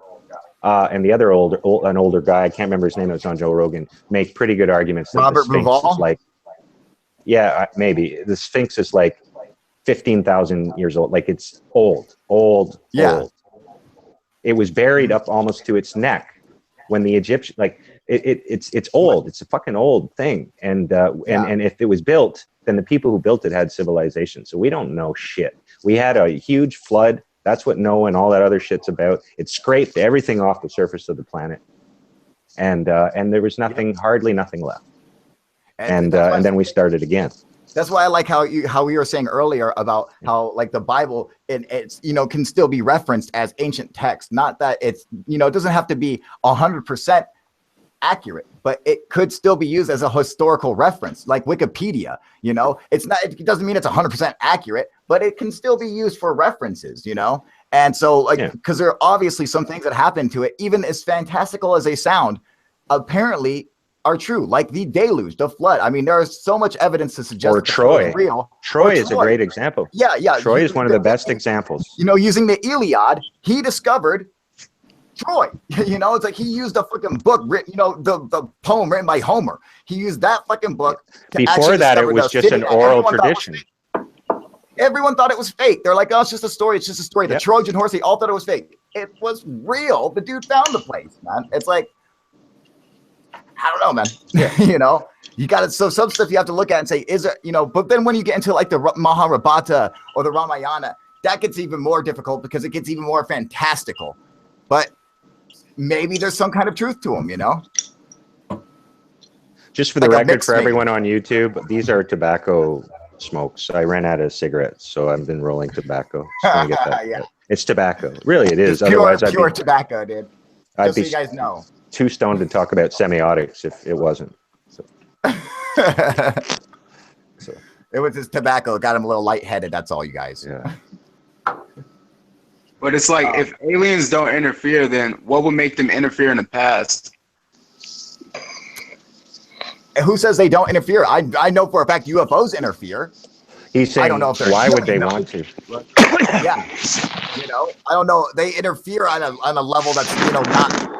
guy, and the other an older guy, I can't remember his name. It was on Joe Rogan. Make pretty good arguments. That Robert the Sphinx Bouval? is like, yeah, maybe the Sphinx is like 15,000 years old. Like it's old. Yeah. Old. It was buried up almost to its neck when the Egyptian, like it's old. It's a fucking old thing. And if it was built, then the people who built it had civilization. So we don't know shit. We had a huge flood. That's what Noah and all that other shit's about. It scraped everything off the surface of the planet, and there was hardly nothing left. And then we started again. That's why I like how we were saying earlier about how like the Bible it's you know can still be referenced as ancient text. Not that it's you know it doesn't have to be 100% accurate, but it could still be used as a historical reference, like Wikipedia. You know, it doesn't mean it's 100% accurate, but it can still be used for references. You know, and so like because there are obviously some things that happen to it, even as fantastical as they sound, apparently are true, like the deluge, the flood. I mean, there is so much evidence to suggest Or that Troy. it's real. Troy Or is a great example. Yeah. Troy is one of the best examples. You know, using the Iliad, he discovered Troy. You know, it's like he used a fucking book written, you know, the poem written by Homer. He used that fucking book. To Before actually that, it discover was the just city an that oral everyone thought was tradition. fake. Everyone thought it was fake. They're like, oh, it's just a story. It's just a story. The Yep. Trojan horse, they all thought it was fake. It was real. The dude found the place, man. It's like, I don't know, man. You know, you got to, so some stuff you have to look at and say, is it, you know, but then when you get into like the Mahabharata or the Ramayana, that gets even more difficult because it gets even more fantastical. But maybe there's some kind of truth to them, you know? Just for the Like a record, mix for maybe. everyone on YouTube, these are tobacco smokes. I ran out of cigarettes, so I've been rolling tobacco. Just want to get that. Yeah. It's tobacco. Really, it is. It's Otherwise, pure tobacco, dude. I'd Just so be you guys know. too stoned to talk about semiotics if it wasn't. So, It was his tobacco. It got him a little lightheaded. That's all, you guys. Yeah. But it's like if aliens don't interfere, then what would make them interfere in the past? Who says they don't interfere? I know for a fact UFOs interfere. He's saying, I don't know if they're why would healing, they though. want to? Yeah, you know, I don't know. They interfere on a level that's, you know, not.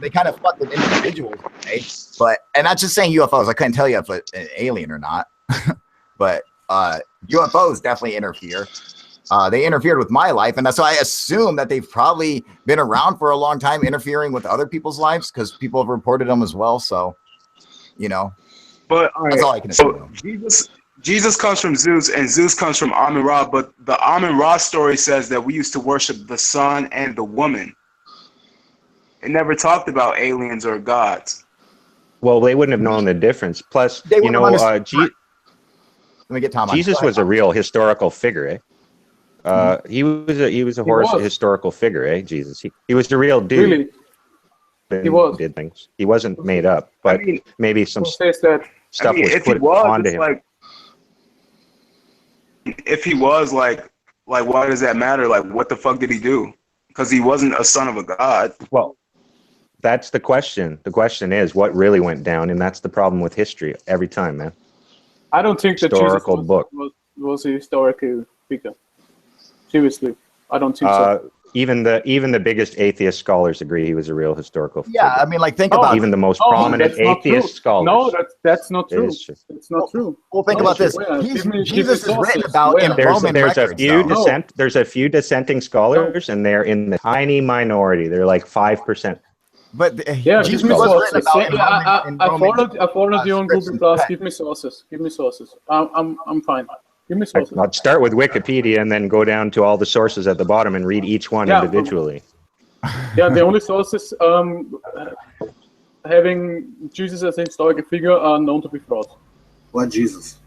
They kind of fuck with individuals, okay? But and not just saying UFOs. I couldn't tell you if it's an alien or not, but UFOs definitely interfere. They interfered with my life, and that's why I assume that they've probably been around for a long time, interfering with other people's lives because people have reported them as well. So, you know, But that's all I can so assume. Jesus comes from Zeus, and Zeus comes from Amun-Ra. But the Amun-Ra story says that we used to worship the sun and the woman. It never talked about aliens or gods. Well, they wouldn't have known the difference. Plus, They you wouldn't know, understand. Let me get Tom on. Jesus Go was a ahead. real historical figure, eh? He was a was. historical figure, eh? Jesus, he was a real dude. Really, and he was. Did things. He wasn't made up, but I mean, maybe some who says that? stuff was if he put was, onto it's him. like, if he was like, why does that matter? Like, what the fuck did he do? Because he wasn't a son of a god. Well, that's the question. The question is, what really went down, and that's the problem with history every time, man. I don't think that Historical Jesus book. was a historical figure. Seriously, I don't think so. Even the biggest atheist scholars agree he was a real historical figure. Yeah, I mean, like think Oh, about Even the most No, prominent that's not atheist true. scholars. No, that's not It true. is true. It's not true. Well, think No, about this. where? Jesus Give me is written sources. about in Where? Roman There's a records. few though. there's a few dissenting scholars, and they're in the tiny minority. They're like 5%. But Yeah, Jesus give me was sources. written about in I Roman followed you on scripts Google and Plus. text. Give me sources. Give me sources. I'm fine. Give me sources. I'd start with Wikipedia and then go down to all the sources at the bottom and read each one Yeah, individually. Yeah, the only sources having Jesus as a historical figure are known to be fraud. What Jesus?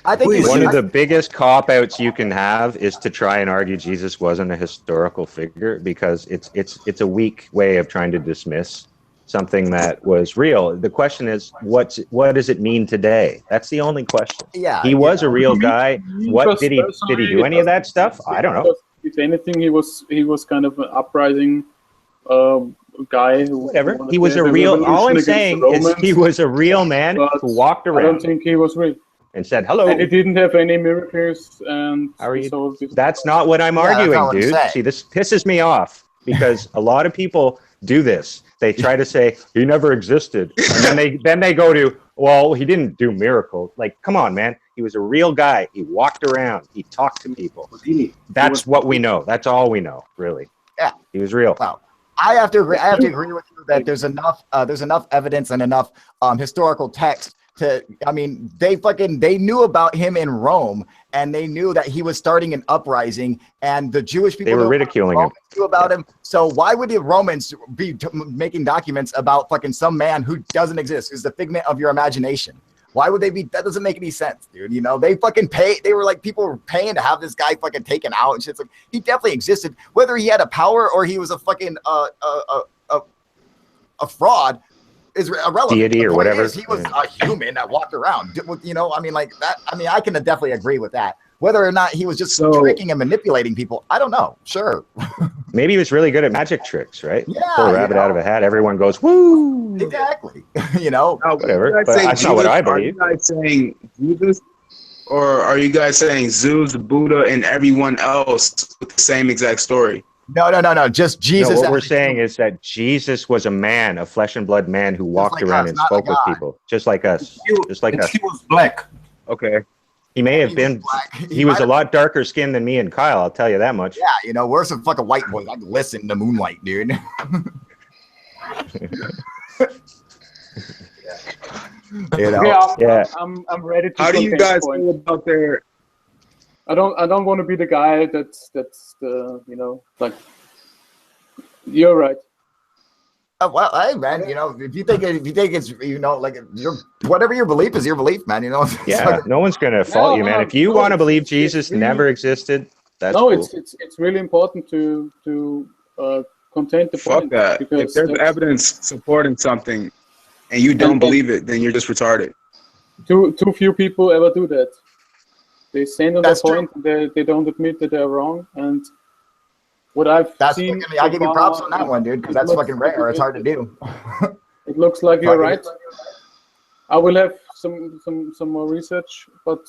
I think Who he is was, One of the biggest cop-outs you can have is to try and argue Jesus wasn't a historical figure, because it's a weak way of trying to dismiss something that was real. The question is, what does it mean today? That's the only question. yeah, He was a real guy. What Because did he do any of that stuff? I don't know. Because if anything, he was kind of an uprising guy. Who Whatever. wanted He was to a have real. revolution All I'm against the saying is Romans, he was a real man but who walked I don't around think he was real. and said hello. And he didn't have any miracles. And How are you? so this- That's not what I'm Yeah, that's arguing, not what I'm dude. saying. See, this pisses me off because a lot of people do this. They try to say he never existed, and then they go to, well, he didn't do miracles. Like, come on, man. He was a real guy. He walked around. He talked to people. That's what we know. That's all we know, really. Yeah. He was real. Wow. I have to agree with you that there's enough evidence and enough historical text to, I mean, they knew about him in Rome, and they knew that he was starting an uprising, and the Jewish people They were knew ridiculing him. knew about him. So why would the Romans be making documents about fucking some man who doesn't exist, who's the figment of your imagination? Why would they be? That doesn't make any sense, dude. You know, they fucking pay. They were like, people were paying to have this guy fucking taken out and shit. It's like, he definitely existed, whether he had a power or he was a fucking a fraud is irrelevant. Deity The or point whatever. is, he was a human that walked around. You know, I mean, like that. I mean, I can definitely agree with that. Whether or not he was just tricking and manipulating people, I don't know. Sure. Maybe he was really good at magic tricks, right? Yeah, Pull a you rabbit know. out of a hat. Everyone goes, woo. Exactly. You know. Now, Whatever, are you guys but saying that's not what I Are you believe. guys saying Jesus, or are you guys saying Zeus, Buddha, and everyone else with the same exact story? No. Just Jesus. No, what we're as a saying human. is that Jesus was a man, a flesh and blood man who walked like around us, and not a spoke with god. people, just like us. Just like us. He was black. Okay. He may have He been. was black. He was might a have- lot darker skinned than me and Kyle. I'll tell you that much. Yeah, you know, we're some fucking white boys. I can listen to Moonlight, dude. You know. Yeah, Yeah. I'm ready to. How do you contest guys point. feel about their? I don't want to be the guy that's the like. You're right. Well, hey, man, you know, if you think it's, you know, like whatever your belief is, your belief, man. You know. It's Yeah, like- no one's gonna fault you, man. If you want to believe it's Jesus really- never existed, that's No, cool. it's really important to contain the Fuck point. that. If because there's that's- evidence supporting something, and you don't believe it, then you're just retarded. Too few people ever do that. They stand on their That's true. point. They don't admit that they're wrong. And what I've That's seen, fucking, I give you props on that one, dude, because that's fucking rare. It's hard to do. It looks like you're Fucking- right. I will have some more research, but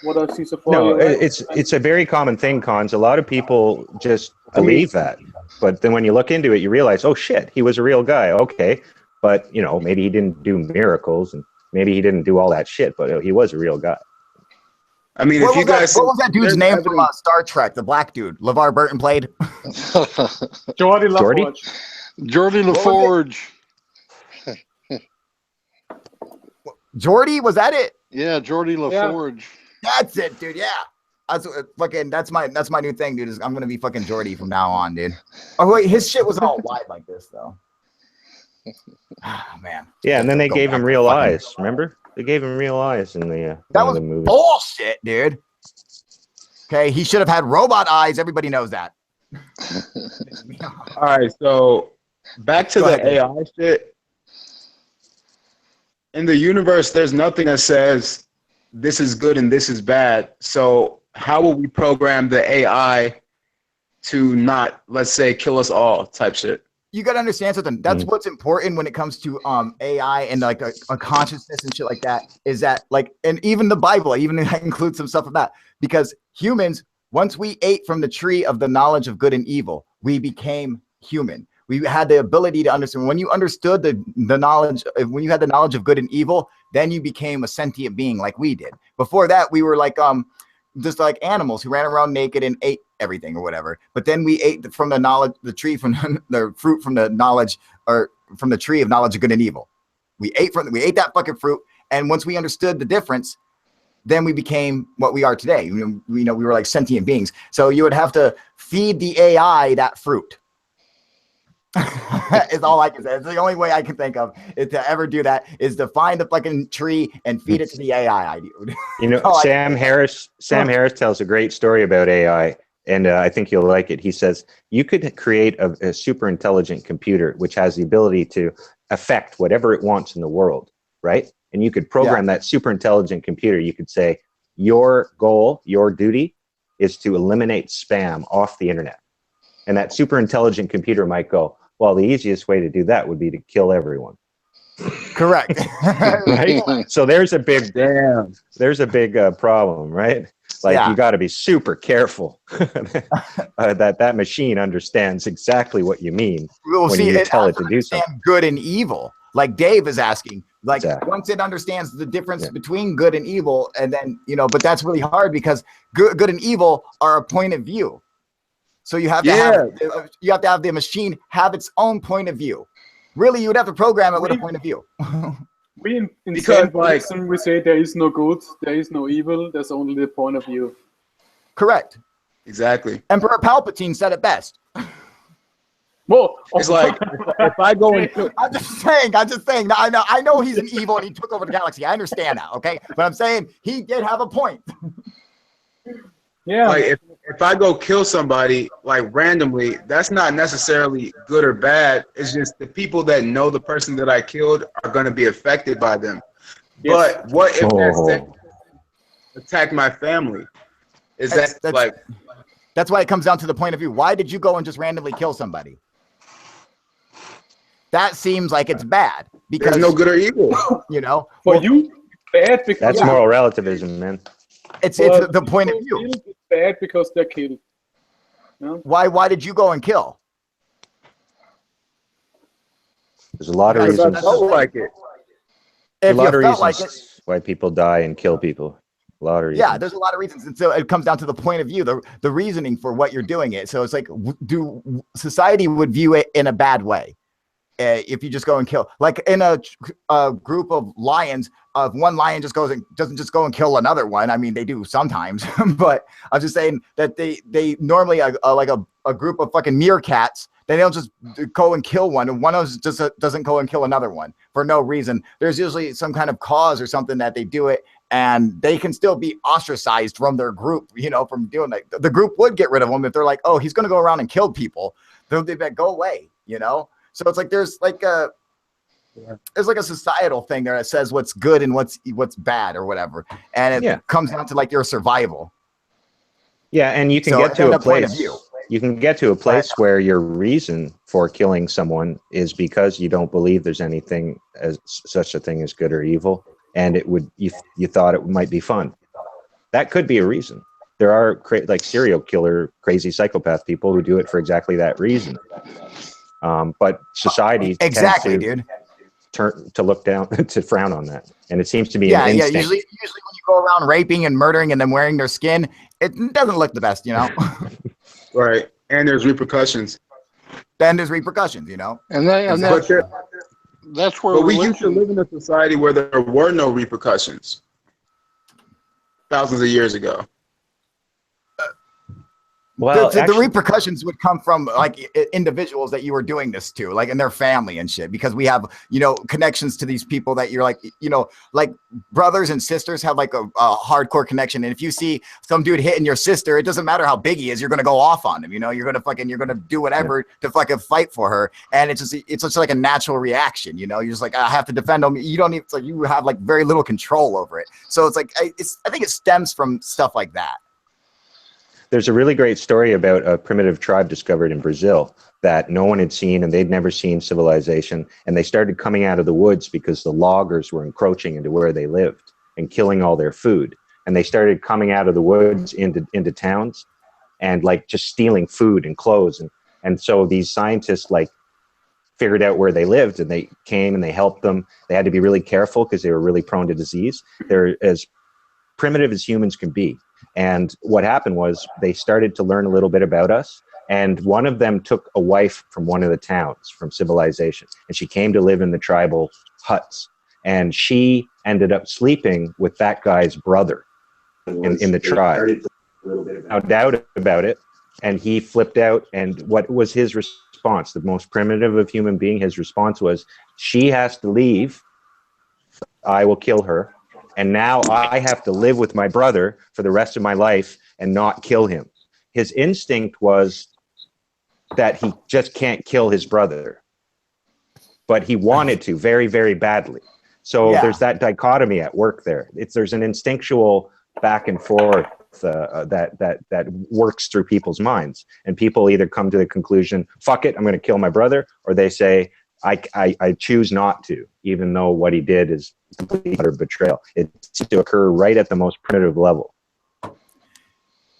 what I see so far. No, you're right. it's a very common thing, Cons. A lot of people just believe that, but then when you look into it, you realize, oh shit, he was a real guy. Okay, but you know, maybe he didn't do miracles, and maybe he didn't do all that shit, but he was a real guy. I mean, What if you was, that, guys, what was that dude's there's name from evidence- Star Trek? The black dude, LeVar Burton played. Jordy Jordy? LaForge. Jordy was it? LaForge. Jordy, was that it? Yeah, Jordy LaForge. That's it, dude. Yeah. That's fucking. That's my new thing, dude. Is I'm gonna be fucking Jordy from now on, dude. Oh wait, his shit was all wide like this though. Oh, man. Yeah, and then they Go gave back him to real fucking- eyes. Remember, they gave him real eyes in the That one of was the movies. bullshit, dude. Okay, he should have had robot eyes. Everybody knows that. all right, so back to Go the ahead. AI shit. In the universe, there's nothing that says this is good and this is bad. So how will we program the AI to not, let's say, kill us all type shit? You got to understand something. That's Mm. what's important when it comes to AI and like a consciousness and shit like that. Is that like, and even the Bible, even includes some stuff of that, because humans, once we ate from the tree of the knowledge of good and evil, we became human. We had the ability to understand. When you understood the knowledge, when you had the knowledge of good and evil, then you became a sentient being like we did. Before that, we were like just like animals who ran around naked and ate everything or whatever. But then we ate from the knowledge, the tree from the fruit from the knowledge, or from the tree of knowledge of good and evil. We ate that fucking fruit, and once we understood the difference, then we became what we are today. We were like sentient beings. So you would have to feed the AI that fruit. Is all I can say. It's the only way I can think of is to ever do that is to find the fucking tree and feed it to the AI, dude. You know, Oh, I- Sam Harris tells a great story about AI, and I think you'll like it. He says you could create a super intelligent computer which has the ability to affect whatever it wants in the world, right? And you could program that super intelligent computer. You could say your goal, your duty is to eliminate spam off the internet. And that super intelligent computer might go, well, the easiest way to do that would be to kill everyone. Correct. Right? So there's a big problem, right? Like Yeah. you got to be super careful that machine understands exactly what you mean We'll when see. you It tell has it to to do understand something. good and evil. Like Dave is asking, like Exactly. once it understands the difference Yeah. between good and evil, and then but that's really hard because good and evil are a point of view. So you have to have the machine have its own point of view. Really, you would have to program it with a point of view. We in Because, Zen like- Buddhism, we say there is no good, there is no evil, there's only the point of view. Correct. Exactly. Emperor Palpatine said it best. Whoa! It's like if I go and I'm just saying. I know he's an evil and he took over the galaxy. I understand that, okay? But I'm saying he did have a point. yeah, like if I go kill somebody like randomly, that's not necessarily good or bad. It's just the people that know the person that I killed are going to be affected by them. Yes. But what if Oh. that attack my family? Is That's- that like That's why it comes down to the point of view. Why did you go and just randomly kill somebody? That seems like it's bad because there's no good or evil? for well, you, bad because That's moral relativism, man. it's for the point of people view. killed, it's bad because they're killed. Why did you go and kill? There's a lot of Because reasons. that's- felt like it. A If you lot of felt reasons like it, why people die and kill people. A lot of reasons. yeah, there's a lot of reasons, and so it comes down to the point of view, the reasoning for what you're doing it. So it's like, society would view it in a bad way if you just go and kill, like in a group of lions. If one lion just doesn't just go and kill another one. I mean, they do sometimes, but I'm just saying that they normally like a group of fucking meerkats. They don't just go and kill one, and one of them just doesn't go and kill another one for no reason. There's usually some kind of cause or something that they do it, and they can still be ostracized from their group, from doing that. The group would get rid of them if they're like, oh, he's going to go around and kill people. They'd be like, go away, So it's like there's like there's like a societal thing there that says what's good and what's bad or whatever, and it comes down to like your survival. Yeah, and you can So, get to and a the point of place. view. You can get to a place where your reason for killing someone is because you don't believe there's anything as such a thing as good or evil, and it would you thought it might be fun. That could be a reason. There are like serial killer, crazy psychopath people who do it for exactly that reason. But society Exactly, tends to dude. turn to look down to frown on that, and it seems to be Yeah, an yeah. instinct. Usually when you go around raping and murdering and then wearing their skin, it doesn't look the best, you know. Right. And there's repercussions. Then there's repercussions, you know. And But that's where we used to religion. live in a society where there were no repercussions thousands of years ago. Well, the actually, repercussions would come from like individuals that you were doing this to, like in their family and shit, because we have, you know, connections to these people that you're like, you know, like brothers and sisters have like a hardcore connection. And if you see some dude hitting your sister, it doesn't matter how big he is, you're going to go off on him. You know, you're going to do whatever to fucking fight for her. And it's just like a natural reaction. You know, you're just like, I have to defend him. You don't even, it's like you have like very little control over it. So it's like, I think it stems from stuff like that. there's a really great story about a primitive tribe discovered in Brazil that no one had seen, and they'd never seen civilization. And they started coming out of the woods because the loggers were encroaching into where they lived and killing all their food. And they started coming out of the woods into towns and like just stealing food and clothes. And so these scientists like figured out where they lived, and they came and they helped them. They had to be really careful because they were really prone to disease. They're as primitive as humans can be. And what happened was they started to learn a little bit about us. And one of them took a wife from one of the towns from civilization, and she came to live in the tribal huts. And she ended up sleeping with that guy's brother in the tribe. No doubt about it. And he flipped out. And what was his response? The most primitive of human being, his response was, she has to leave. I will kill her. And now I have to live with my brother for the rest of my life and not kill him. His instinct was that he just can't kill his brother, but he wanted to very, very badly. So there's that dichotomy at work there. There's an instinctual back and forth that works through people's minds, and people either come to the conclusion, "Fuck it, I'm going to kill my brother," or they say, I choose not to, even though what he did is complete utter betrayal. It seems to occur right at the most primitive level.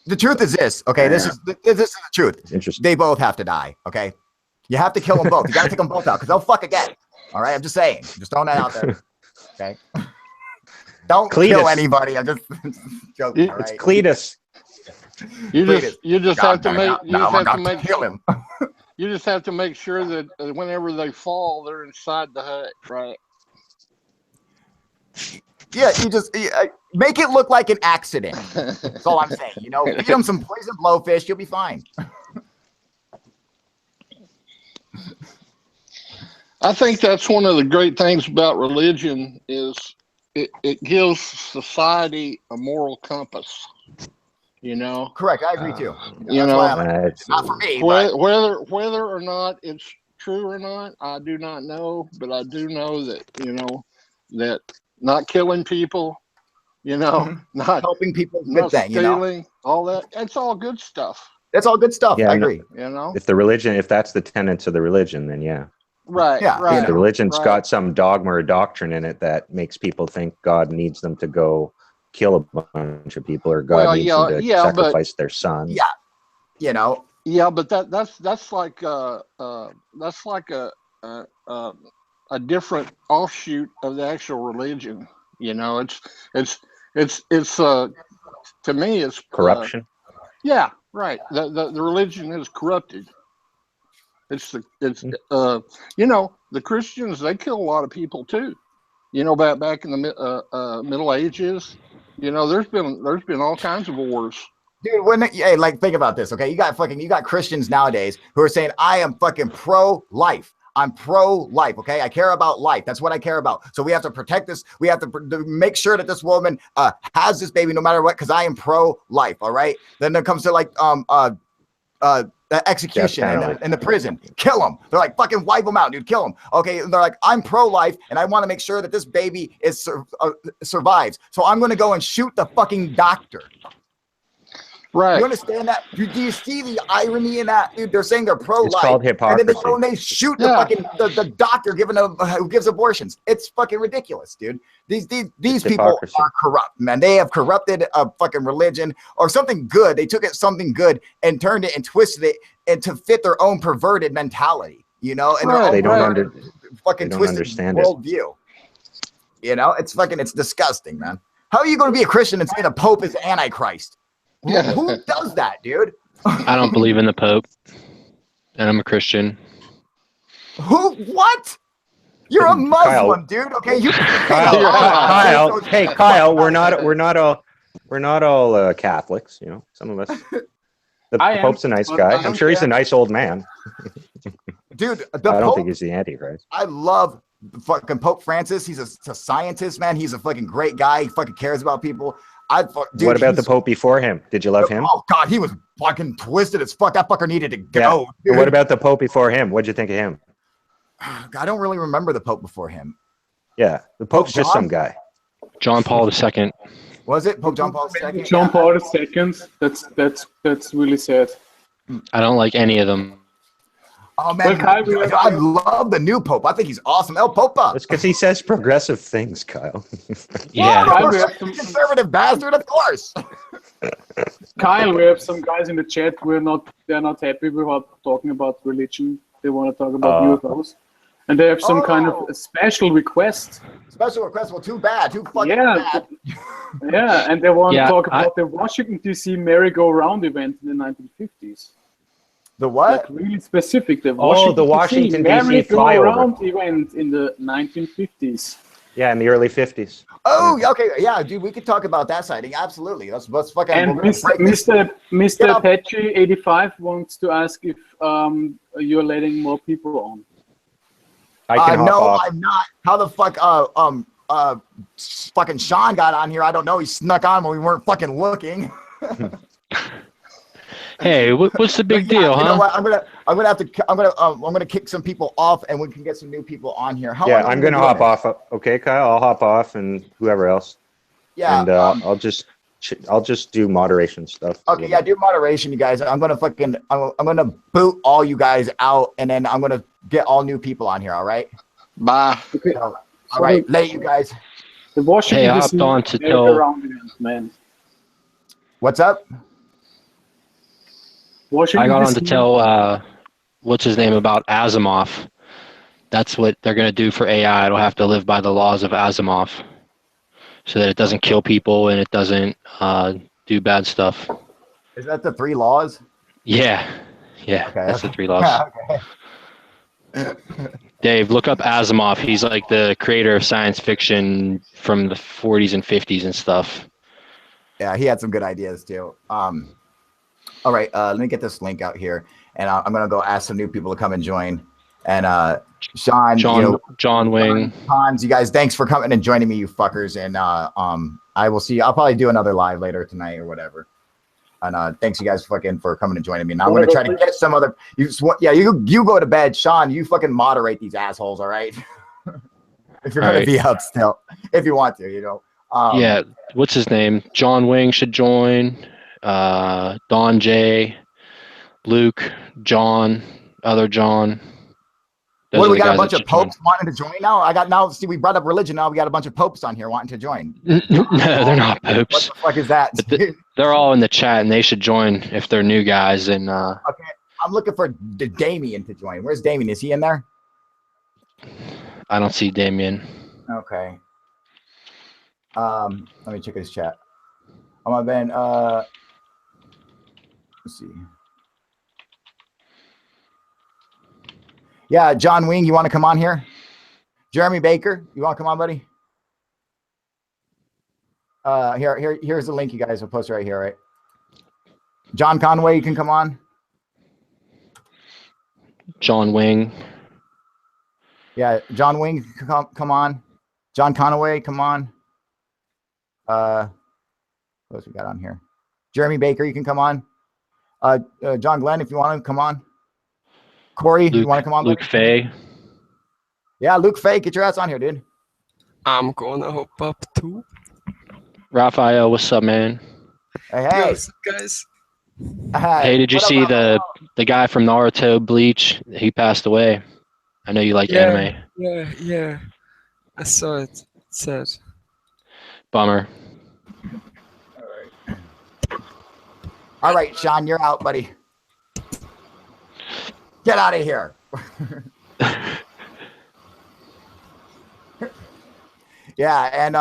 The truth is this, okay? This is the truth. Interesting. They both have to die, okay? You have to kill them both. You got to take them both out because they'll fuck again. All right, I'm just saying. Just throwing that out there. Okay. Don't kill anybody. I'm just joking. It's Cletus. You just have to make kill him. You just have to make sure that whenever they fall, they're inside the hut, right? Yeah, you just make it look like an accident. That's all I'm saying. You know, feed them some poison blowfish, you'll be fine. I think that's one of the great things about religion is it gives society a moral compass. You know, correct. I agree too. You know, not for me. Whether or not it's true or not, I do not know. But I do know that that not killing people, not helping people, not stealing, all that. It's all good stuff. That's all good stuff. Yeah, I agree. If that's the tenets of the religion, then yeah. Right. Yeah. Right. If the religion's got some dogma or doctrine in it that makes people think God needs them to go kill a bunch of people, or God needs them to sacrifice their son. Yeah. Yeah, but that's like a different offshoot of the actual religion. It's to me it's corruption. Yeah, right. The religion is corrupted. The Christians, they kill a lot of people too. Back in the Middle Ages, there's been all kinds of wars. Dude, think about this, okay? You got Christians nowadays who are saying, I am fucking pro-life. I'm pro-life, okay? I care about life. That's what I care about. So we have to protect this. We have to make sure that this woman has this baby no matter what, because I am pro-life, all right? Then it comes to the execution Death in penalty. in the prison. Kill him. They're like, fucking wipe him out, dude. Kill him. Okay. And they're like, I'm pro-life and I want to make sure that this baby is survives. So I'm going to go and shoot the fucking doctor. Right. You understand that? Do you see the irony in that, dude? They're saying they're pro-life. It's called And then they hypocrisy. go and they shoot the Yeah. fucking the doctor who gives abortions. It's fucking ridiculous, dude. These It's people hypocrisy. are corrupt, man. They have corrupted a fucking religion or something good. They took it something good and turned it and twisted it and to fit their own perverted mentality, you know, and their Right. own They don't perverted, fucking they don't twisted understand it. worldview. You know, it's disgusting, man. How are you going to be a Christian and say the Pope is Antichrist? Who does that, dude? I don't believe in the Pope, and I'm a Christian. Who? What? You're a Kyle. Muslim, dude. Okay, you. Kyle, hey Kyle, we're not all Catholics, you know. Some of us. The I am, Pope's a nice but guy. I I'm don't sure he's a care. nice old man. Dude, the I don't Pope. think he's the Antichrist. I love fucking Pope Francis. He's a scientist, man. He's a fucking great guy. He fucking cares about people. Dude, What about the he's- Pope before him? Did you love him? Oh God, he was fucking twisted as fuck. That fucker needed to go. And dude. what about the Pope before him? What'd you think of him? I don't really remember the Pope before him. Yeah, the Pope's just John? some guy. John Paul II. Was it Pope John Paul II? John Paul II. That's really sad. I don't like any of them. Oh man, Well, Kyle, I love the new Pope. I think he's awesome. El Popa. That's because he says progressive things, Kyle. Yeah. Kyle, Well, we have some- conservative bastard, of course. Kyle, we have some guys in the chat who are they're not happy without talking about religion. They want to talk about UFOs. And they have some kind of a special request. Special request. Well, too bad. Too fucking Yeah. bad. Yeah, and they want Yeah, to talk about the Washington DC merry-go-round event in the 1950s. The Like what? really specific. The Washington, DC merry-go-round event in the 1950s. Yeah, in the early 50s. Oh, okay. Yeah, dude, we could talk about that sighting. Absolutely. Let's fucking. And we're gonna break this- Mr. Get up. Apache 85 wants to ask if you're letting more people on. I can hop no, off. I'm not. How the fuck? Fucking Sean got on here. I don't know. He snuck on when we weren't fucking looking. Hey, what's the big But yeah, deal, you know huh? what? I'm gonna kick some people off, and we can get some new people on here. How Yeah, long have I'm you gonna been hop doing off. Okay, Kyle, I'ff hop off, and whoever else. it? Yeah. And I'll just do moderation stuff. Okay, yeah, do moderation, you guys. I'm gonna boot all you guys out, and then I'm gonna get all new people on here. All right. Bye. Okay. So, all right, late, you guys. The Washington Hey, I DC hopped on to merry-go-round event, man. What's up? Washington I got on DC to tell what's his name about Asimov. That's what they're gonna do for AI. It'll have to live by the laws of Asimov, so that it doesn't kill people and it doesn't do bad stuff. Is that the 3 laws? Yeah, Okay, that's okay. the 3 laws. Okay. Dave, look up Asimov. He's like the creator of science fiction from the 40s and 50s and stuff. Yeah, he had some good ideas too. All right, let me get this link out here, and I'm gonna go ask some new people to come and join. And Sean, John Wing. Hans, you guys, thanks for coming and joining me, you fuckers. And I will see. I'll probably do another live later tonight or whatever. And thanks you guys fucking for coming and joining me. Now I'm gonna try to get some other. You go to bed, Sean. You fucking moderate these assholes, all right? If you're gonna All right. be up still, if you want to, you know. Yeah, what's his name? John Wing should join. Don J, Luke, John, other John. Those What, are we the got a guys bunch that of should join. popes wanting to join now? See, we brought up religion. Now we got a bunch of popes on here wanting to join. No, they're not What popes. the fuck is that? But they're all in the chat, and they should join if they're new guys. And I'm looking for Damien to join. Where's Damien? Is he in there? I don't see Damien. Okay. Let me check his chat. I'm on Ben. Let's see. Yeah, John Wing, you want to come on here? Jeremy Baker, you want to come on, buddy? Here's the link, you guys. I'll post it right here, right? John Conway, you can come on. John Wing. Yeah, John Wing, come on. John Conway, come on. What else we got on here? Jeremy Baker, you can come on. John Glenn, if you want to come on. Corey, you want to come on? Luke Fay. Yeah, Luke Fay, get your ass on here, dude. I'm gonna hop up too. Raphael, what's up, man? Hey, Yo, hey. what's up, guys? Hey, did you What up, see Raphael? the guy from Naruto Bleach? He passed away. I know you like anime. Yeah. I saw it. It's sad. Bummer. All right, Sean, you're out, buddy. Get out of here. Yeah, and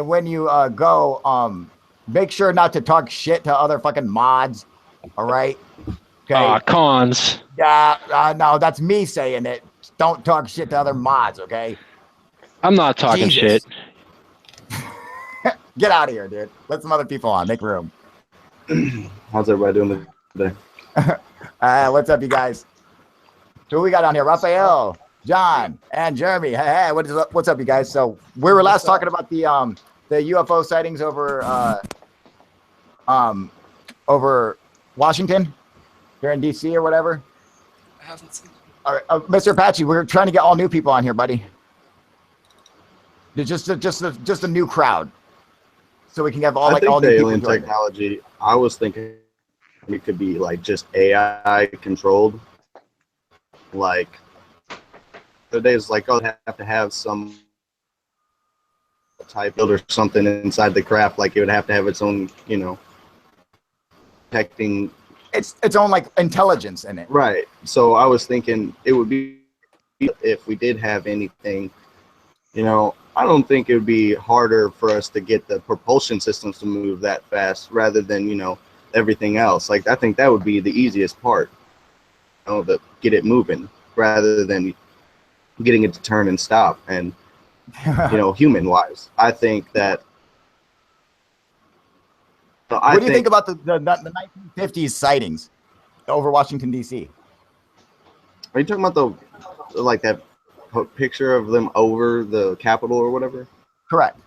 when you go, make sure not to talk shit to other fucking mods. All right. Okay. Cons. Yeah. No, that's me saying it. Don't talk shit to other mods. Okay. I'm not talking Jesus. shit. Get out of here, dude. Let some other people on. Make room. How's everybody doing today? What's up, you guys? Who we got on here? Raphael, John, and Jeremy. Hey, what's up, you guys? So we were last talking about the UFO sightings over Washington, here in DC or whatever. I haven't seen. All right, Mr. Apache, we're trying to get all new people on here, buddy. Just a new crowd, so we can have all I like think all the new people alien join. technology, I was thinking it could be like just AI controlled. Like the days like, oh, they have to have some type build or something inside the craft, like it would have to have its own, detecting. Its own like intelligence in it. Right. So I was thinking it would be, if we did have anything, I don't think it would be harder for us to get the propulsion systems to move that fast rather than, everything else. Like, I think that would be the easiest part, to get it moving rather than getting it to turn and stop. And, human wise, I think that. What do you think about the 1950s sightings over Washington, D.C.? Are you talking about that picture of them over the Capitol or whatever? Correct.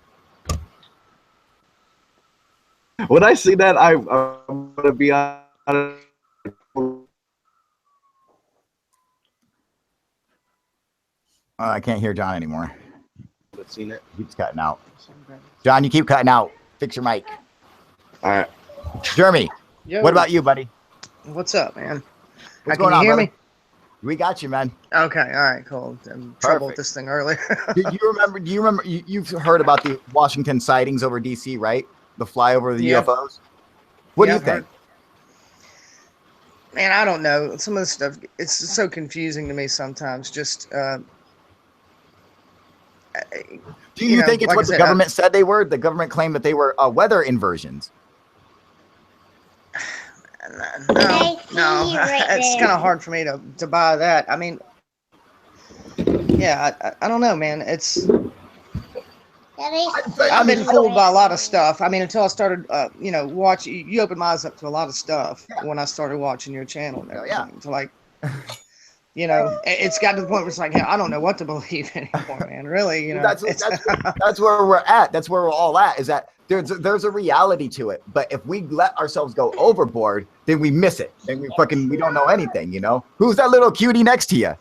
When I see that, I'm gonna be honest. I can't hear John anymore. I've seen it. He keeps cutting out. John, you keep cutting out. Fix your mic. All right. Jeremy, Yo, what about you, buddy? what's up, man? What's Can going you on, hear brother? me? We got you, man. Okay, all right, cool. I'm trouble with Perfect. this thing earlier. Do you remember? You've heard about the Washington sightings over DC, right? The flyover of the Yeah. UFOs. What do Yeah, you I've heard. think? Man, I don't know. Some of the stuff, it's so confusing to me sometimes. Just, Do you know, think it's like what I the said, government said they were? The government claimed that they were weather inversions. no, it's kind of hard for me to buy that. I mean, yeah, I don't know, man. I've been fooled by a lot of stuff. I mean, until I started, watch. You opened my eyes up to a lot of stuff when I started watching your channel and everything. Yeah. So like, it's got to the point where it's like, I don't know what to believe anymore, man. Really, That's where we're at. That's where we're all at. Is that there's a reality to it. But if we let ourselves go overboard, then we miss it, and we don't know anything. Who's that little cutie next to you?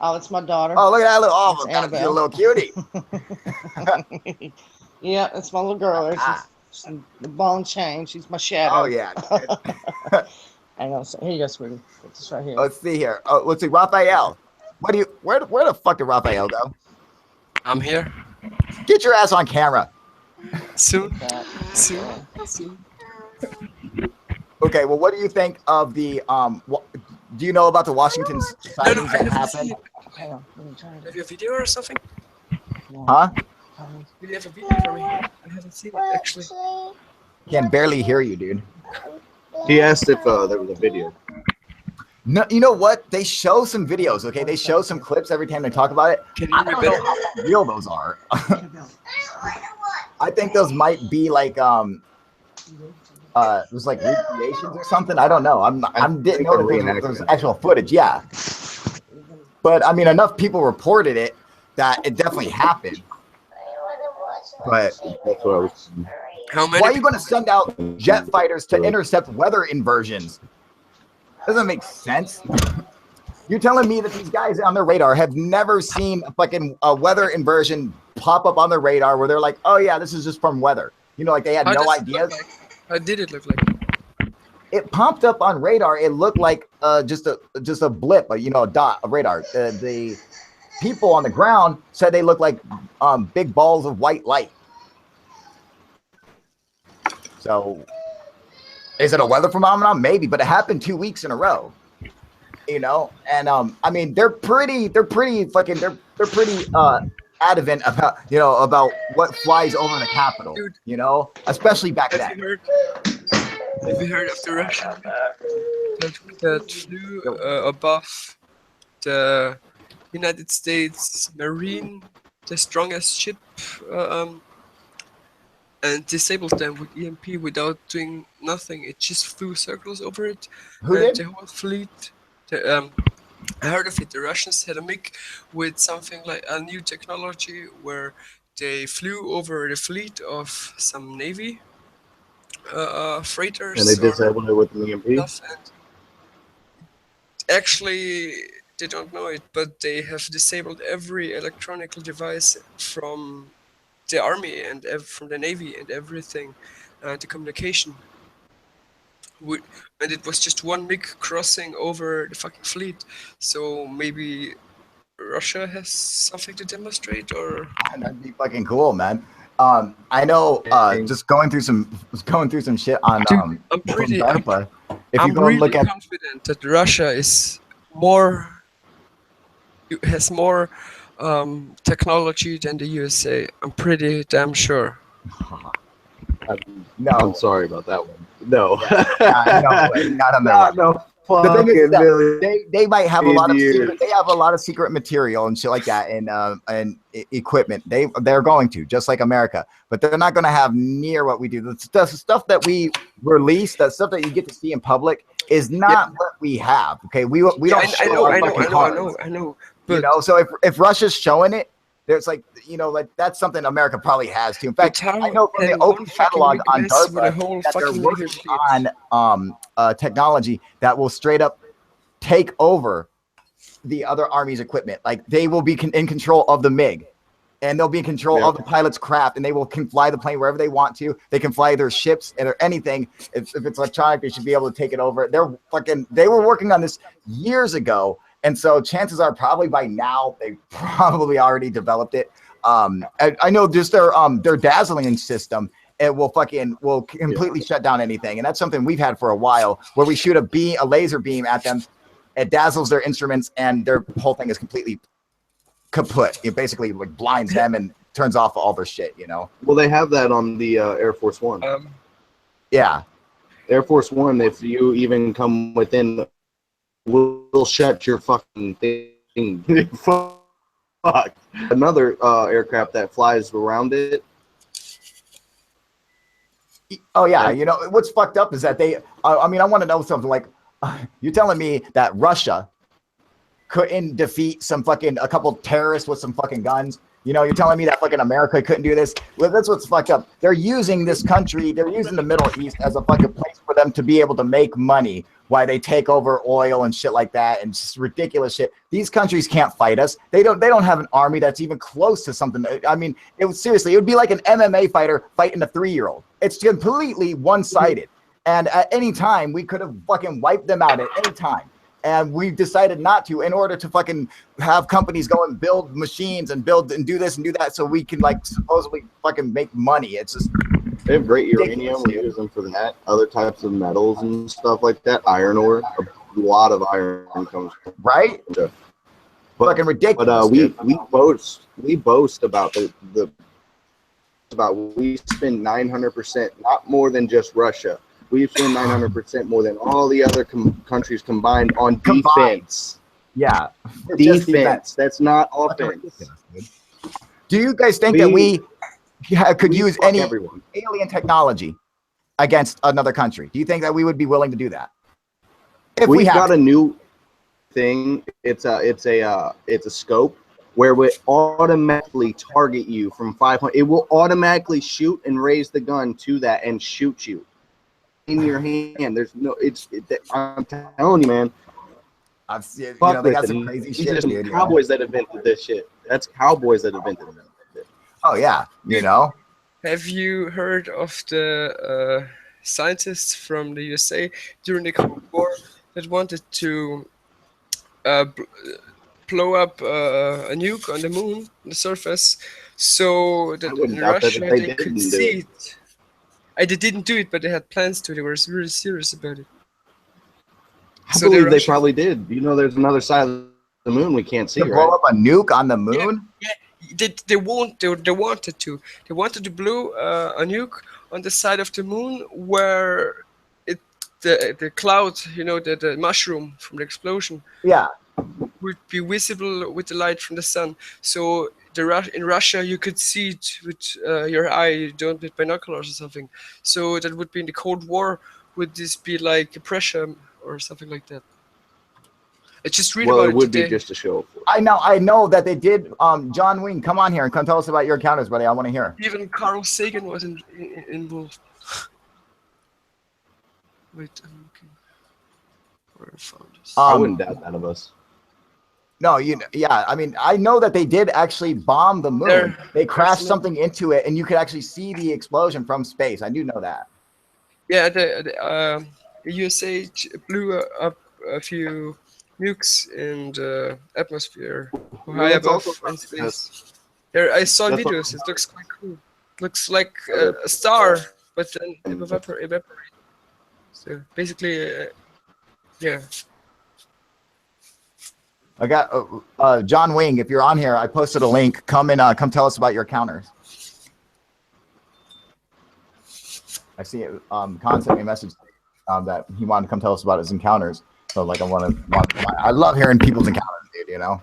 Oh, it's my daughter. Oh, look at that little It's that's a Annabelle. little cutie. Yeah, it's my little girl. She's the ball and chain. She's my shadow. Oh yeah. Hang on a second. Here you go, sweetie. Put this right here. Let's see here. Oh, let's see. Raphael. Where the fuck did Raphael go? I'm here. Get your ass on camera. Soon. Okay. Well, what do you think of the do you know about the Washington sightings that happened? Hang on. Let me try it. Have you a video or something? Huh? Do you have a video for me? I haven't seen it actually. Can barely hear you, dude. He asked if there was a video. No, you know what? They show some videos. Okay, they show some clips every time they talk about it. Can you I don't know how real those are. I think those might be like it was like recreations or something. I don't know. I didn't know that there was actual footage. Yeah, but I mean, enough people reported it that it definitely happened. But That's what I was. How many? Why are you going to send out jet fighters to intercept weather inversions? Doesn't make sense. You're telling me that these guys on their radar have never seen a fucking weather inversion pop up on their radar where they're like, oh yeah, this is just from weather. You know, like they had How no does it idea. look like? How did it look like? It popped up on radar. It looked like just a blip, a dot of radar. The people on the ground said they looked like big balls of white light. So, is it a weather phenomenon? Maybe, but it happened 2 weeks in a row. And I mean, they're pretty adamant about what flies over the Capitol. Dude. Especially back Have then. you heard of the Russian that flew above the United States Marine, the strongest ship, and disabled them with EMP without doing nothing? It just flew circles over it. Who and did? The whole fleet. I heard of it. The Russians had a MiG with something like a new technology where they flew over the fleet of some Navy freighters. And they or disabled it with the EMP. stuff, and actually, they don't know it, but they have disabled every electronic device from the army and from the navy and everything, the communication. And it was just one MiG crossing over the fucking fleet. So maybe Russia has something to demonstrate, or That'd be fucking cool, man. I know. Just going through some shit on Dude, from I'm DARPA. If you I'm go really and look at, confident that Russia has more technology than the USA. I'm pretty damn sure. no, I'm sorry about that one. No. no way, not on that. no. The thing is Fucking that million they might have a lot of years. secret, they have a lot of secret material and shit like that and equipment. They're going to, just like America, but they're not going to have near what we do. The stuff that we release, the stuff that you get to see in public, is not what we have. Okay, we don't. I know. But So if Russia's showing it, there's like that's something America probably has too. In fact, how I know from the can open one fucking catalog MiG on mess with a DARPA whole that they're fucking working navy fleet? on technology that will straight up take over the other army's equipment. Like they will be in control of the MiG, and they'll be in control of the pilot's craft, and they can fly the plane wherever they want to. They can fly their ships or anything. If it's electronic, they should be able to take it over. They were working on this years ago, and so chances are probably by now they probably already developed it. I know just their dazzling system. It will completely shut down anything, and that's something we've had for a while, where we shoot a laser beam at them, it dazzles their instruments, and their whole thing is completely kaput. It basically like blinds them and turns off all their shit. Well, they have that on the Air Force One. Yeah. Air Force One, if you even come within, will shut your fucking thing. Fuck. Another aircraft that flies around it. Oh yeah. What's fucked up is that I want to know something like, you're telling me that Russia couldn't defeat a couple terrorists with some fucking guns? You're telling me that fucking America couldn't do this? Well, that's what's fucked up. They're using this country, they're using the Middle East as a fucking place for them to be able to make money while they take over oil and shit like that and just ridiculous shit. These countries can't fight us. They don't have an army that's even close to something. I mean, it would be like an MMA fighter fighting a 3-year-old. It's completely one-sided. And at any time, we could have fucking wiped them out at any time. And we decided not to, in order to fucking have companies go and build machines and do this and do that, so we can supposedly fucking make money. It's just they have great uranium. We use them for that. Other types of metals and stuff like that. Iron ore. A lot of iron comes from right. But, fucking ridiculous. But we boast about we spend 900%, not more than just Russia. We spend 900% more than all the other countries combined on defense. Yeah. Defense. That's not offense. Do you guys think that we could use any everyone. alien technology against another country? Do you think that we would be willing to do that? If We've got a new thing. It's a scope where it will automatically target you from 500. It will automatically shoot and raise the gun to that and shoot you in your hand. There's no, I'm telling you, man. I've seen, you Fuck know, they got with some it. crazy These shit, are some dude. cowboys that invented this shit. That's cowboys that invented it. Oh yeah, you know. Have you heard of the scientists from the USA during the Cold War that wanted to blow up a nuke on the moon, on the surface, so that in Russia they could see it? They didn't do it, but they had plans to. They were really serious about it. I believe they probably did. You know, there's another side of the moon we can't see, to blow up a nuke on the moon? Yeah. They wanted to. They wanted to blow a nuke on the side of the moon where the cloud, you know, the mushroom from the explosion, would be visible with the light from the sun. So in Russia you could see it with your eye. You don't need binoculars or something. So that would be in the Cold War. Would this be like a pressure or something like that? I just read about it would today. be just a show. I know that they did. John Wing, come on here and come tell us about your encounters, buddy. I want to hear. Even Carl Sagan was involved. Wait, I'm looking where I found this. I wouldn't doubt that of us. No, I mean, I know that they did actually bomb the moon. They crashed something into it, and you could actually see the explosion from space. I do know that. Yeah, the USA blew up a few nukes in the atmosphere high above in space. There, I saw videos. It looks quite cool. Looks like a star, but then it evaporates. So basically, yeah. I got John Wing. If you're on here, I posted a link. Come tell us about your encounters. I see it. Con sent me a message that he wanted to come tell us about his encounters. So like, I love hearing people's encounters, dude. You know.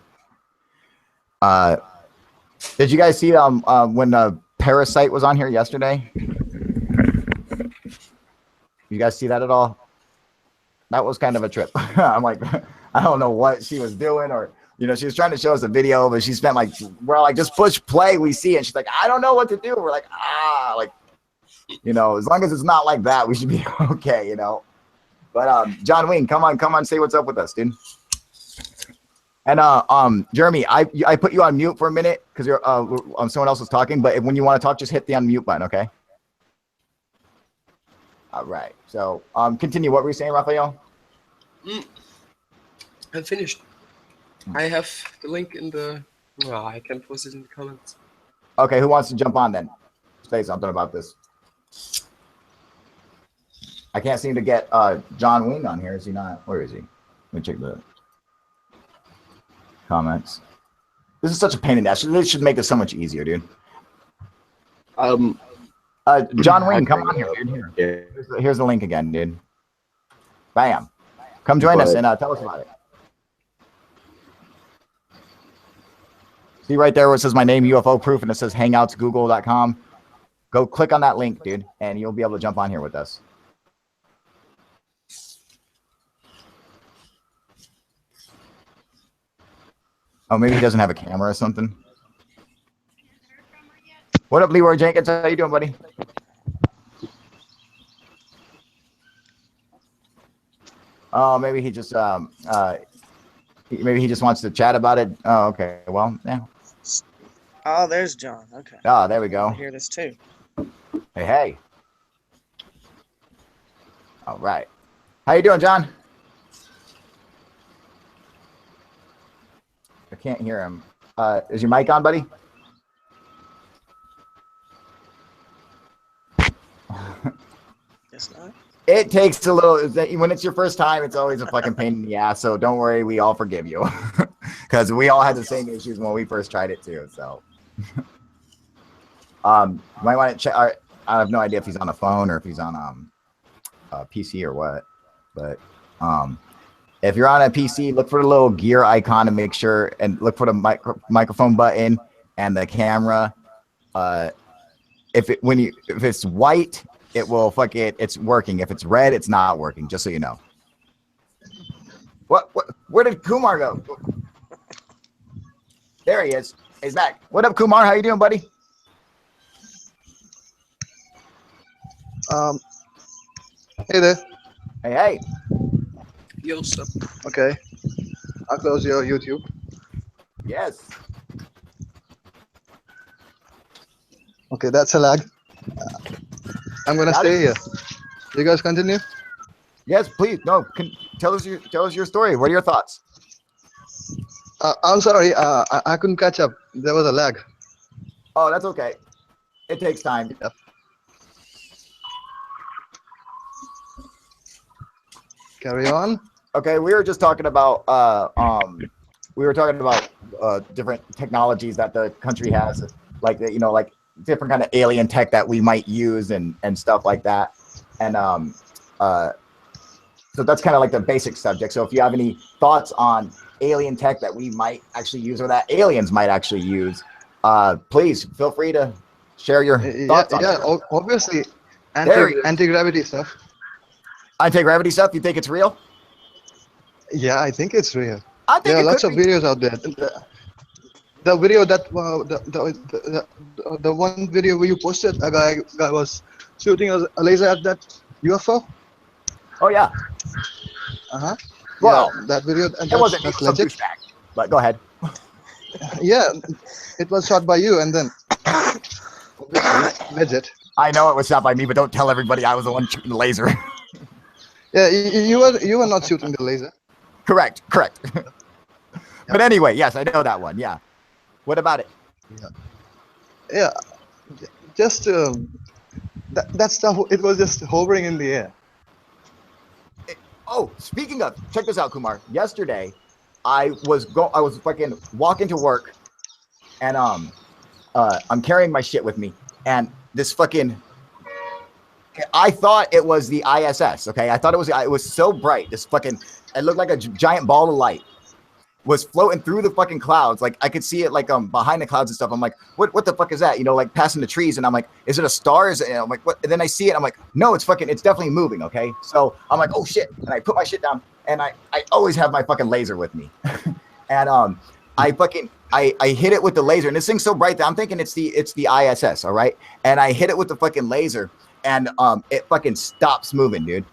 Did you guys see when Parasite was on here yesterday? You guys see that at all? That was kind of a trip. I'm like, I don't know what she was doing, or she was trying to show us a video, but she spent like, we're like, just push play, we see it. And she's like, I don't know what to do. We're like, like, as long as it's not like that, we should be okay, But John Wing, come on, say what's up with us, dude. And Jeremy, I put you on mute for a minute because you're someone else was talking, but when you want to talk, just hit the unmute button, okay? All right. So continue. What were you saying, Raphael? I'm finished. I have the link in the. Well, I can post it in the comments. Okay, who wants to jump on then? Say something about this. I can't seem to get John Wing on here. Is he not? Where is he? Let me check the comments. This is such a pain in the ass. They should make this so much easier, dude. John Wing, come on here, dude. Here's the link again, dude. Bam. Come join us and tell us about it. See right there where it says my name, UFO Proof, and it says hangoutsgoogle.com. Go click on that link, dude, and you'll be able to jump on here with us. Oh, maybe he doesn't have a camera or something. What up, Leroy Jenkins? How you doing, buddy? Oh, maybe he just maybe he just wants to chat about it. Oh, okay. Well, yeah. Oh, there's John. Okay. Oh, there we go. I hear this too. Hey. All right. How you doing, John? I can't hear him. Is your mic on, buddy? Guess not. It takes a little, when it's your first time, it's always a fucking pain in the ass. So don't worry, we all forgive you. Because we all had the same issues when we first tried it too. So you might want to check. I have no idea if he's on a phone or if he's on a PC or what. But if you're on a PC, look for the little gear icon and make sure, and look for the microphone button and the camera. If it's white, it will it's working. If it's red, it's not working, just so you know. What where did Kumar go? There he is. He's back. What up, Kumar? How you doing, buddy? Hey there. Hey, hey. Yo, sup? Okay. I'll close your YouTube. Yes. Okay, that's a lag. I'm gonna stay here. You guys continue. Yes, please. No, tell us your story. What are your thoughts? I'm sorry. I couldn't catch up. There was a lag. Oh, that's okay. It takes time. Yep. Carry on. Okay, we were just talking about different technologies that the country has, like like different kind of alien tech that we might use and stuff like that. And so that's kind of like the basic subject. So if you have any thoughts on alien tech that we might actually use or that aliens might actually use, please feel free to share your thoughts on it. Obviously, anti-gravity stuff. Anti-gravity stuff, you think it's real? Yeah, I think it's real. I think there are lots of videos out there. The video that the one video where you posted, a guy was shooting a laser at that UFO. Oh yeah. Well, yeah, that video. It wasn't legit. But go ahead. Yeah, it was shot by you, and then legit. I know it was shot by me, but don't tell everybody I was the one shooting the laser. Yeah, you were not shooting the laser. Correct. But anyway, yes, I know that one. Yeah. What about it? Yeah. Just that stuff. It was just hovering in the air. Oh, speaking of, check this out, Kumar. Yesterday, I was fucking walking to work, and I'm carrying my shit with me, and this fucking. I thought it was the ISS. Okay, I thought it was so bright. This fucking, it looked like a giant ball of light was floating through the fucking clouds. Like I could see it like behind the clouds and stuff. I'm like, what the fuck is that? Like passing the trees, and I'm like, is it a star? And I'm like, what? And then I see it. I'm like, no, it's definitely moving. Okay, so I'm like, oh shit, and I put my shit down, and I always have my fucking laser with me, and I hit it with the laser, and this thing's so bright that I'm thinking it's the ISS. All right, and I hit it with the fucking laser. And it fucking stops moving, dude.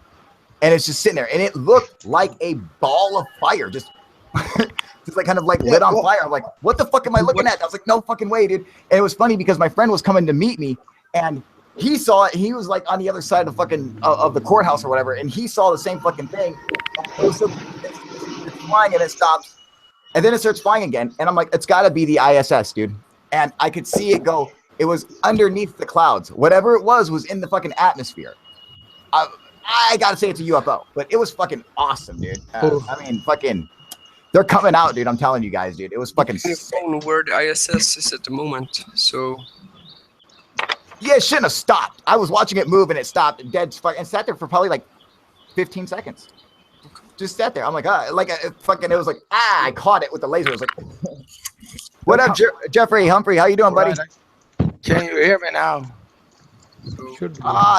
And it's just sitting there, and it looked like a ball of fire, just like kind of like lit on fire. I'm like, what the fuck am I looking at? I was like, no fucking way, dude. And it was funny because my friend was coming to meet me, and he saw it. He was like on the other side of the fucking of the courthouse or whatever, and he saw the same fucking thing. It's flying, and it stops, and then it starts flying again. And I'm like, it's got to be the ISS, dude. And I could see it go. It was underneath the clouds. Whatever it was in the fucking atmosphere. I gotta say it's a UFO, but it was fucking awesome, dude. I mean, fucking, they're coming out, dude. I'm telling you guys, dude. It was fucking sick. Where the ISS is at the moment, so. Yeah, it shouldn't have stopped. I was watching it move, and it stopped, and sat there for probably like 15 seconds. Just sat there. I'm like, it was like, I caught it with the laser. It was like, what up, Jeffrey Humphrey? How you doing, buddy? Can you hear me now?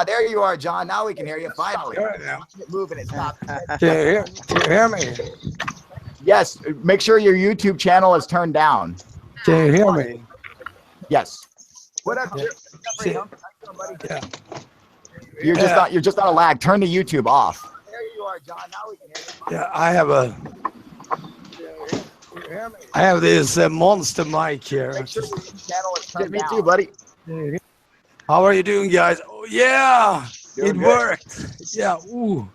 There you are, John. Now we can hear you finally. Moving it stopped. Can you hear me? Yes. Make sure your YouTube channel is turned down. Can you hear me? Yes. What up, Jeffrey? Yeah. You're just on a lag. Turn the YouTube off. There you are, John. Now we can hear you. Yeah, I have this monster mic here. Make sure the channel is turned down. Me too, buddy. How are you doing, guys? Oh yeah, it worked. Yeah. Ooh.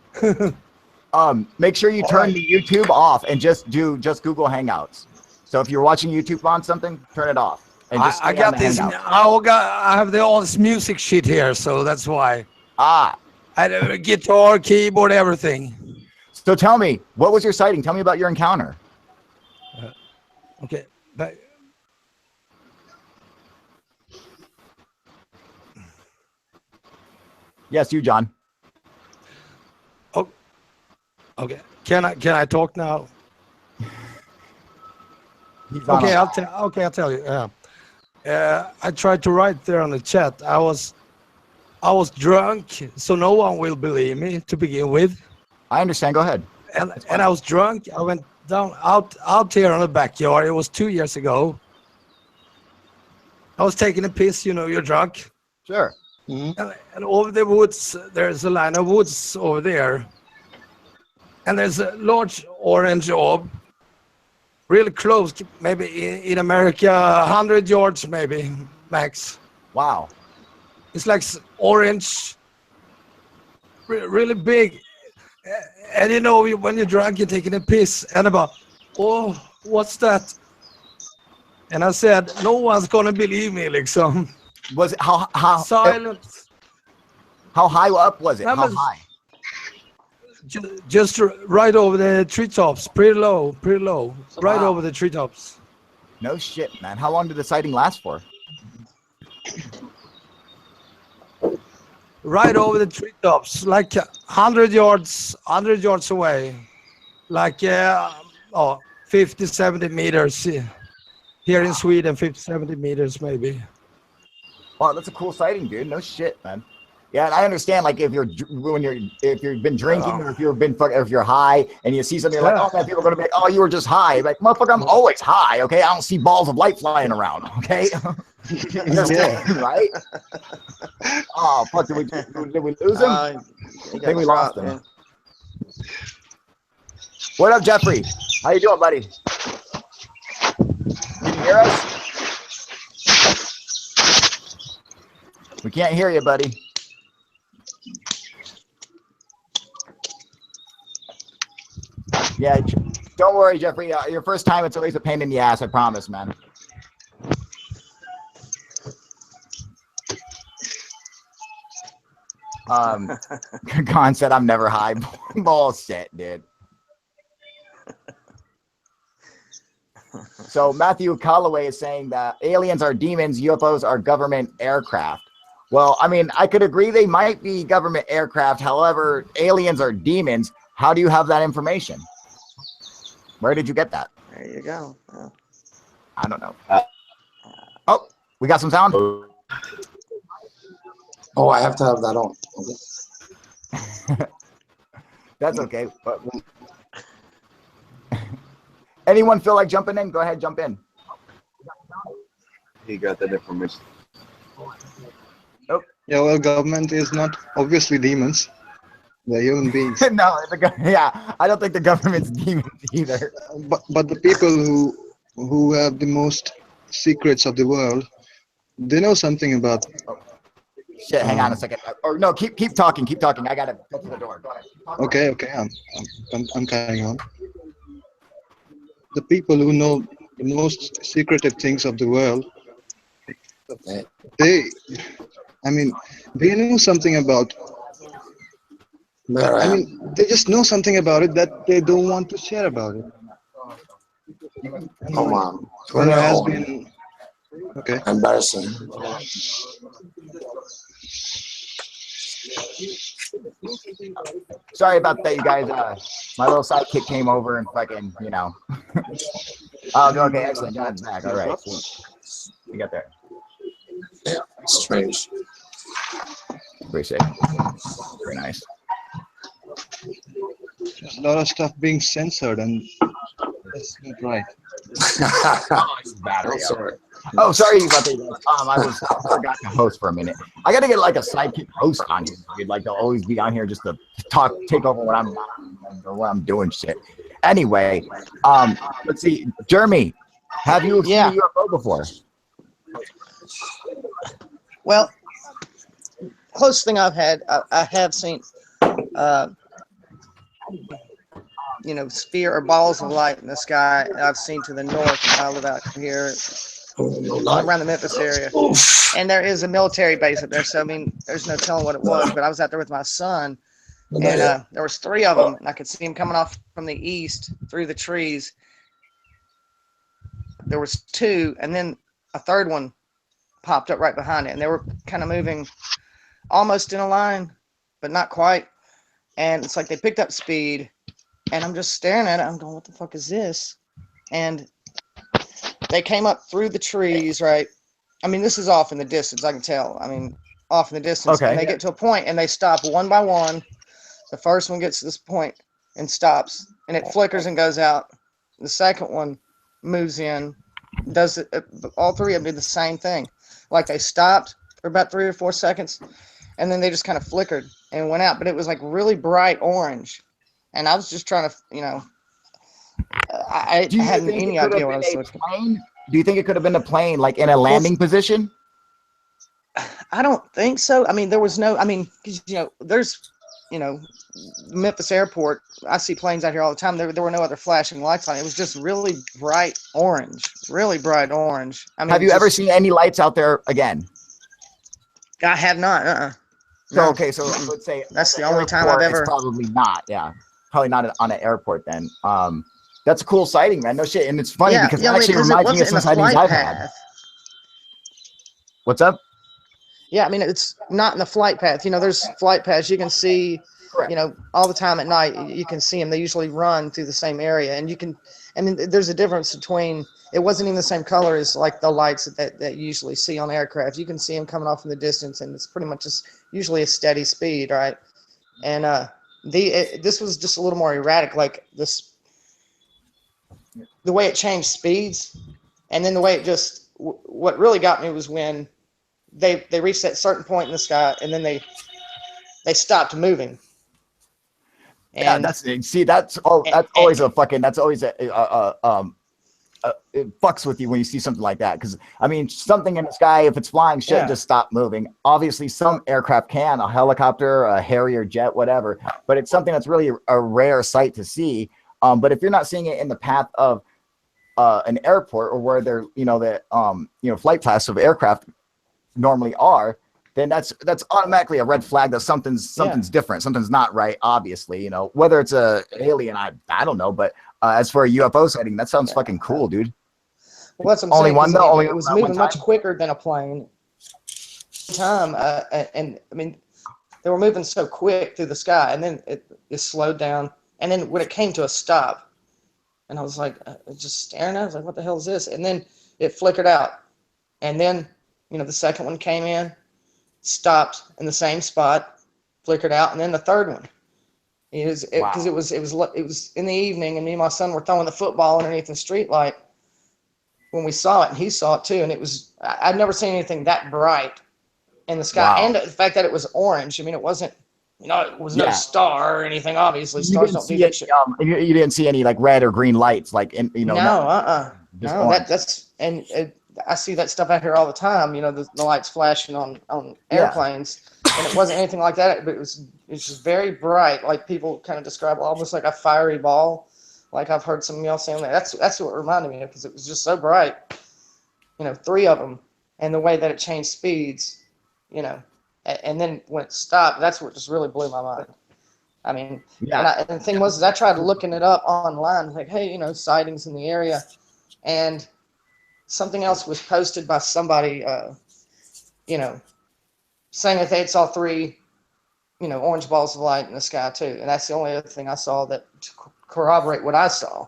Make sure you turn the YouTube off and just Google Hangouts. So if you're watching YouTube on something, turn it off. And just I got this. I have all this music shit here, so that's why. I had a guitar, keyboard, everything. So tell me, what was your sighting? Tell me about your encounter. Okay. But yes, you, John. Oh, okay. Can I talk now? Okay, I'll tell you. I tried to write there on the chat. I was drunk, so no one will believe me to begin with. I understand. Go ahead. And I was drunk. I went down out here on the backyard. It was 2 years ago. I was taking a piss, you know, you're drunk. Sure. And over the woods, there's a line of woods over there. And there's a large orange orb, really close, maybe in America, 100 yards maybe, max. Wow. It's like orange, really big. And you know, when you're drunk, you're taking a piss, and about, oh, what's that? And I said, no one's gonna believe me, liksom. Was it how silent? How high up was it? How high? Just right over the treetops, pretty low, right over the treetops. No shit, man. How long did the sighting last for? Right over the treetops, like 100 yards away, like 50, 70 meters. Here in Sweden, 50, 70 meters maybe. Wow, that's a cool sighting, dude. No shit, man. Yeah, and I understand, like, if you've been drinking or if you're high and you see something, you're like, oh man, people are gonna be like, oh, you were just high. Like, motherfucker, I'm always high. Okay, I don't see balls of light flying around. Okay, right? Oh fuck, did we lose him? I think we lost him. What up, Jeffrey? How you doing, buddy? Can you hear us? We can't hear you, buddy. Yeah, don't worry, Jeffrey. Your first time, it's always a pain in the ass. I promise, man. Khan said, "I'm never high." Bullshit, dude. So Matthew Calloway is saying that aliens are demons, UFOs are government aircraft. Well, I mean, I could agree they might be government aircraft. However, aliens are demons. How do you have that information? Where did you get that? There you go. Oh. I don't know. Oh, we got some sound. Oh, I have to have that on. Okay. That's okay. But anyone feel like jumping in? Go ahead, jump in. He got that information. Nope. Yeah, well, government is not obviously demons. They're human beings. No, yeah, I don't think the government's demons either. But the people who have the most secrets of the world, they know something about. Oh. Shit, hang on a second. Or no, keep talking. I gotta go to the door. Go ahead. Okay, I'm carrying on. The people who know the most secretive things of the world, they know something about. They just know something about it that they don't want to share about it. Come on. There has been. Okay. Embarrassing. Sorry about that, you guys. My little sidekick came over and fucking, you know. Oh, okay, excellent. John's back. All right. We got there. Yeah, strange. Appreciate it. Very nice. There's a lot of stuff being censored, and that's not right. Battery. Oh, sorry about that. I forgot to host for a minute. I got to get like a sidekick host on here. Dude. Like they'll always be on here just to take over what I'm doing shit. Anyway, let's see. Jeremy, have you seen a UFO before? Well, closest thing I've had, I have seen, sphere or balls of light in the sky. I've seen to the north. I live out here around the Memphis area, and there is a military base up there. So I mean, there's no telling what it was. But I was out there with my son, and there was 3 of them, and I could see them coming off from the east through the trees. There was 2, and then a 3rd one popped up right behind it, and they were kind of moving almost in a line, but not quite. And it's like they picked up speed, and I'm just staring at it. I'm going, what the fuck is this? And they came up through the trees, right? I mean, this is off in the distance, I can tell. I mean, off in the distance. Okay. And they get to a point, and they stop one by one. The first one gets to this point and stops, and it flickers and goes out. The second one moves in, does it. All 3 of them did the same thing. like they stopped for about 3 or 4 seconds, and then they just kind of flickered and went out. But it was like really bright orange, and I was just trying to, I hadn't any idea what I was looking. Do you think it could have been a plane, like in a landing position? I don't think so. I mean, there was no. I mean, 'cause, there's, Memphis Airport. I see planes out here all the time. There were no other flashing lights on it. It was just really bright orange. Really bright orange. I mean, have you ever seen any lights out there again? I have not. So, No. okay, so I would say That's the only time I've ever. It's probably not. Yeah, probably not on an airport then. That's a cool sighting, man. No shit, and it's funny because it actually reminds me of some sightings I've had. What's up? Yeah, I mean, it's not in the flight path. There's flight paths you can see, Correct. all the time at night. You can see them. They usually run through the same area, and then there's a difference between. It wasn't even the same color as like the lights that you usually see on aircraft. You can see them coming off in the distance, and it's pretty much just usually a steady speed, right? And this was just a little more erratic, like this. The way it changed speeds, and then the way it just. What really got me was when. They reached that certain point in the sky, and then they stopped moving. And that's always it fucks with you when you see something like that, because I mean, something in the sky, if it's flying, should just stop moving. Obviously, some aircraft can, a helicopter, a Harrier jet, whatever, but it's something that's really a rare sight to see. But if you're not seeing it in the path of an airport or where they're flight paths of aircraft normally are, then that's automatically a red flag that something's different, something's not right. Obviously, whether it's a alien, I don't know, but as for a UFO sighting, that sounds fucking cool, dude. Well, that's what I'm only saying, one though. Only it was moving much quicker than a plane. And I mean, they were moving so quick through the sky, and then it slowed down, and then when it came to a stop, and I was like, just staring at it, I was like, what the hell is this? And then it flickered out, and then. The second one came in, stopped in the same spot, flickered out, and then the third one. It was in the evening, and me and my son were throwing the football underneath the street light when we saw it, and he saw it too. And I'd never seen anything that bright in the sky, and the fact that it was orange. I mean, it wasn't, it was no star or anything. Obviously, stars don't do that shit. You didn't see any like red or green lights, like No, that's I see that stuff out here all the time. The lights flashing on airplanes, and it wasn't anything like that. But it's just very bright, like people kind of describe, almost like a fiery ball. Like I've heard some of y'all saying that. That's what it reminded me of, because it was just so bright. 3 of them, and the way that it changed speeds. And then when it stopped, that's what just really blew my mind. I mean, and the thing was, I tried looking it up online, like, hey, sightings in the area, and something else was posted by somebody, saying that they had saw 3, orange balls of light in the sky too. And that's the only other thing I saw that to corroborate what I saw.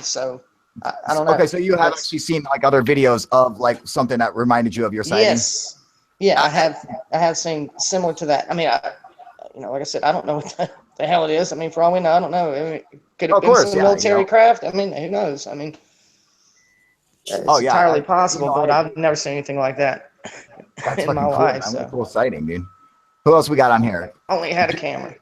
So I don't know. Okay, so you have actually seen like other videos of like something that reminded you of your sighting? Yes. Yeah, I have seen similar to that. I mean, like I said, I don't know what the hell it is. I mean, for all we know, I don't know. I mean, could it have been some military craft? I mean, who knows? I mean, it's entirely possible, but I've never seen anything like that in my life. Cool, cool sighting, dude. Who else we got on here? Only had a camera.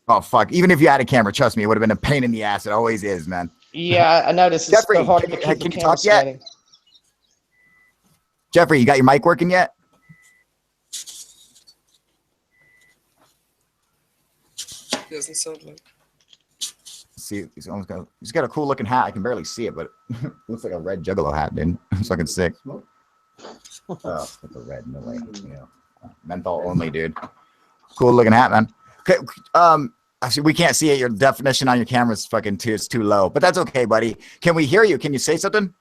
Oh, fuck. Even if you had a camera, trust me, it would have been a pain in the ass. It always is, man. Yeah, I noticed. Jeffrey, it's so hard to keep can you talk yet? Jeffrey, you got your mic working yet? Doesn't sound like. See, he's got a cool looking hat. I can barely see it, but it looks like a red Juggalo hat, dude. It's fucking sick. Oh, it's a red, no way. Menthol only, dude. Cool looking hat, man. Okay, actually, we can't see it. Your definition on your camera is fucking it's too low, but that's okay, buddy. Can we hear you? Can you say something?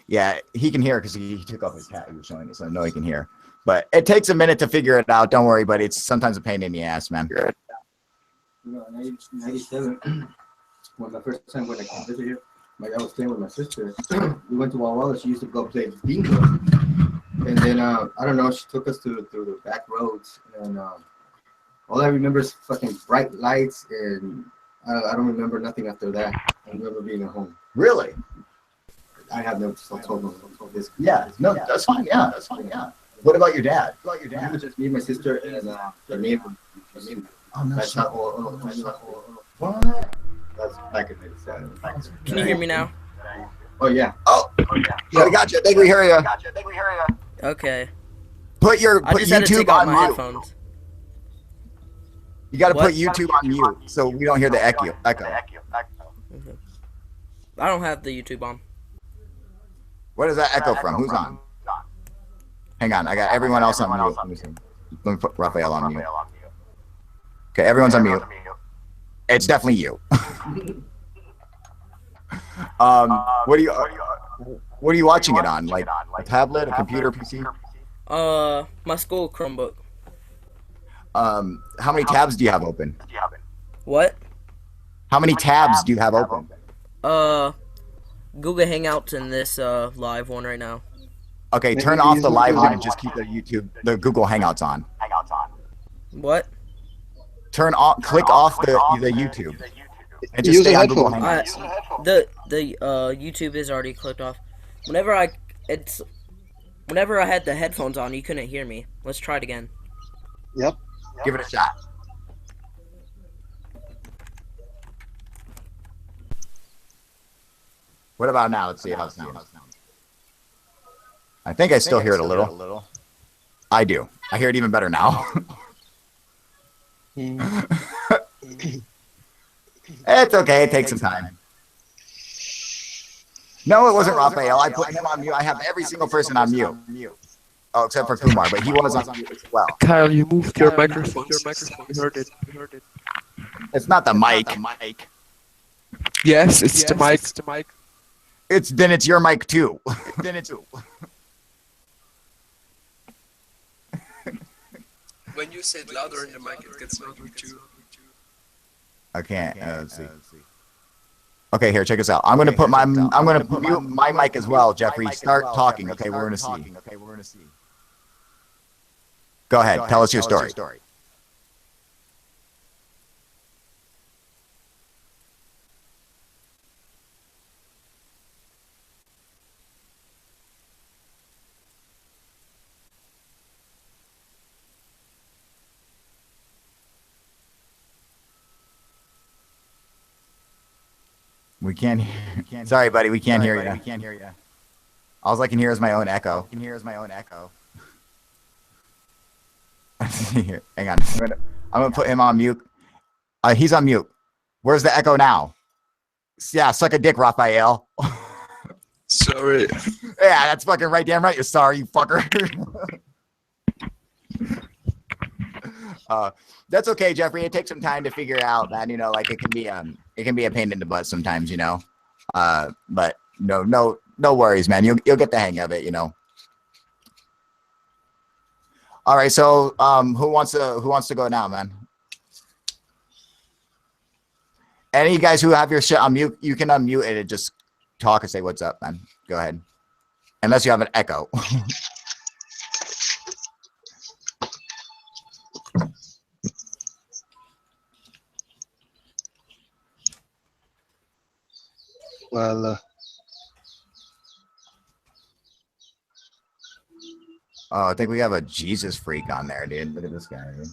Yeah, he can hear because he took off his hat. He was showing it, so I know he can hear. But it takes a minute to figure it out. Don't worry, buddy. It's sometimes a pain in the ass, man. In 97, when the first time when I came visit here, I was staying with my sister. We went to Walla. She used to go play bingo. And then, I don't know, she took us through the back roads. And all I remember is fucking bright lights. And I don't remember nothing after that. I remember being at home. Really? I have no told this. Yeah. No, that's fine. Yeah, that's fine. Yeah. What about your dad? It was just me, my sister, and the neighbor. Oh, no That's shit. not What? That's back in '87. Can you hear me now? Oh yeah. Oh, yeah. We got you. I think we hear you. Okay. Put I just had to YouTube take out on my mute. headphones. You got to What? put YouTube on mute so we don't hear the echo. Okay. I don't have the YouTube on. Where does that echo from? Who's on? Hang on, I got everyone else on mute. Let me put Raphael on mute. Okay, everyone's on mute. It's definitely you. What are you watching it on? Like a tablet, a computer, PC? My school Chromebook. How many tabs do you have open? What? How many tabs do you have open? Google Hangouts and this live one right now. Okay, turn off the live one and just keep the Google Hangouts on. What? Click off the YouTube. And just stay on Google Hangouts. The YouTube is already clicked off. Whenever I had the headphones on, you couldn't hear me. Let's try it again. Yep. Give it a shot. What about now? Let's see how it sounds. I think I still hear it a little. I do. I hear it even better now. It's okay. It takes some time. No, it wasn't Raphael. I put him on mute. I have every single person on mute. Oh, except for Kumar, but he was on mute as well. Kyle, you moved your microphone. We heard it. It's not the mic. Yes, it's the mic. Then it's your mic too. When you say it louder in the mic, it gets louder too. I can't. Let's see. Okay, here, check this out. I'm gonna mute my mic as well, Jeffrey. Start talking. Okay, we're gonna see. Go ahead. Tell us your story. We can't. Sorry, buddy. We can't hear you. All I can hear is my own echo. Hang on. I'm gonna put him on mute. He's on mute. Where's the echo now? Yeah, suck a dick, Raphael. Sorry. Yeah, that's fucking right. Damn right. You're sorry, you fucker. That's okay, Jeffrey. It takes some time to figure out that, like it can be a pain in the butt sometimes, but no worries, man. You'll get the hang of it, All right, so who wants to go now, man? Any of you guys who have your shit on mute, you can unmute it and just talk and say what's up, man. Go ahead. Unless you have an echo. Well, I think we have a Jesus freak on there, dude. Look at this guy, dude.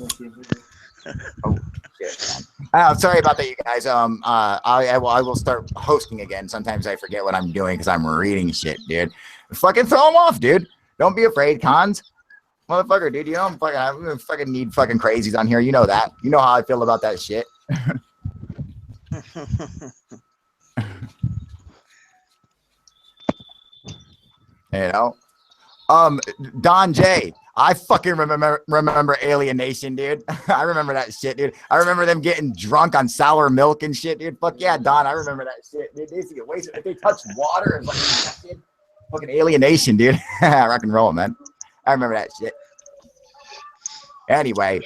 Oh, shit, man. Sorry about that, you guys. I will start hosting again. Sometimes I forget what I'm doing because I'm reading shit, dude. Fucking throw them off, dude. Don't be afraid, cons. Motherfucker, dude. I fucking need fucking crazies on here. You know that. You know how I feel about that shit. Don J. I fucking remember Alien Nation, dude. I remember that shit, dude. I remember them getting drunk on sour milk and shit, dude. Fuck yeah, Don. I remember that shit. Dude, they used to get wasted. If they touched water and fucking Alien Nation, dude. Rock and roll, man. I remember that shit. Anyway.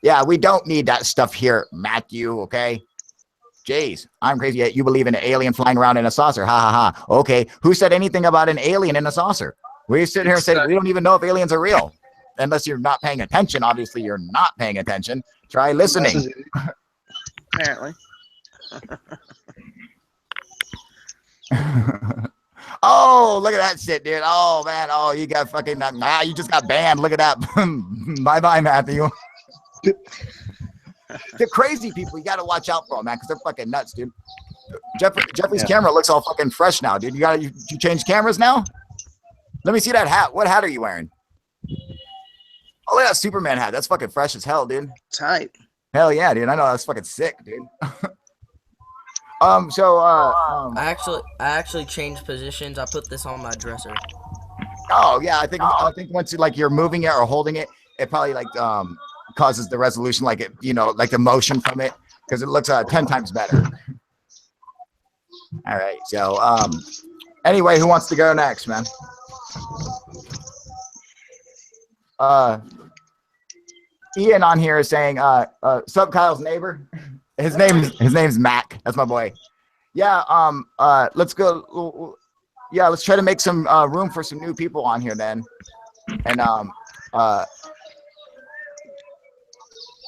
Yeah, we don't need that stuff here, Matthew, okay? Jeez, I'm crazy yet you believe in an alien flying around in a saucer. Ha ha ha. Okay, who said anything about an alien in a saucer? We sit here and said we don't even know if aliens are real. unless you're not paying attention. Obviously, you're not paying attention. Try listening. Apparently. Oh, look at that shit, dude. Oh man. Oh, you got fucking you just got banned. Look at that. Bye bye, Matthew. The crazy people, you got to watch out for them, man, because they're fucking nuts, dude. Jeffrey's camera looks all fucking fresh now, dude. You change cameras now? Let me see that hat. What hat are you wearing? Oh, look at that Superman hat. That's fucking fresh as hell, dude. Tight. Hell yeah, dude. I know, that's fucking sick, dude. I actually changed positions. I put this on my dresser. Oh yeah, I think once you're moving it or holding it, it probably causes the resolution, like the motion from it, because it looks 10 times better. All right, so anyway, who wants to go next, man? Ian on here is saying, sup, Kyle's neighbor. His name's Mac. That's my boy. Yeah. Let's go. Yeah, let's try to make some room for some new people on here then. And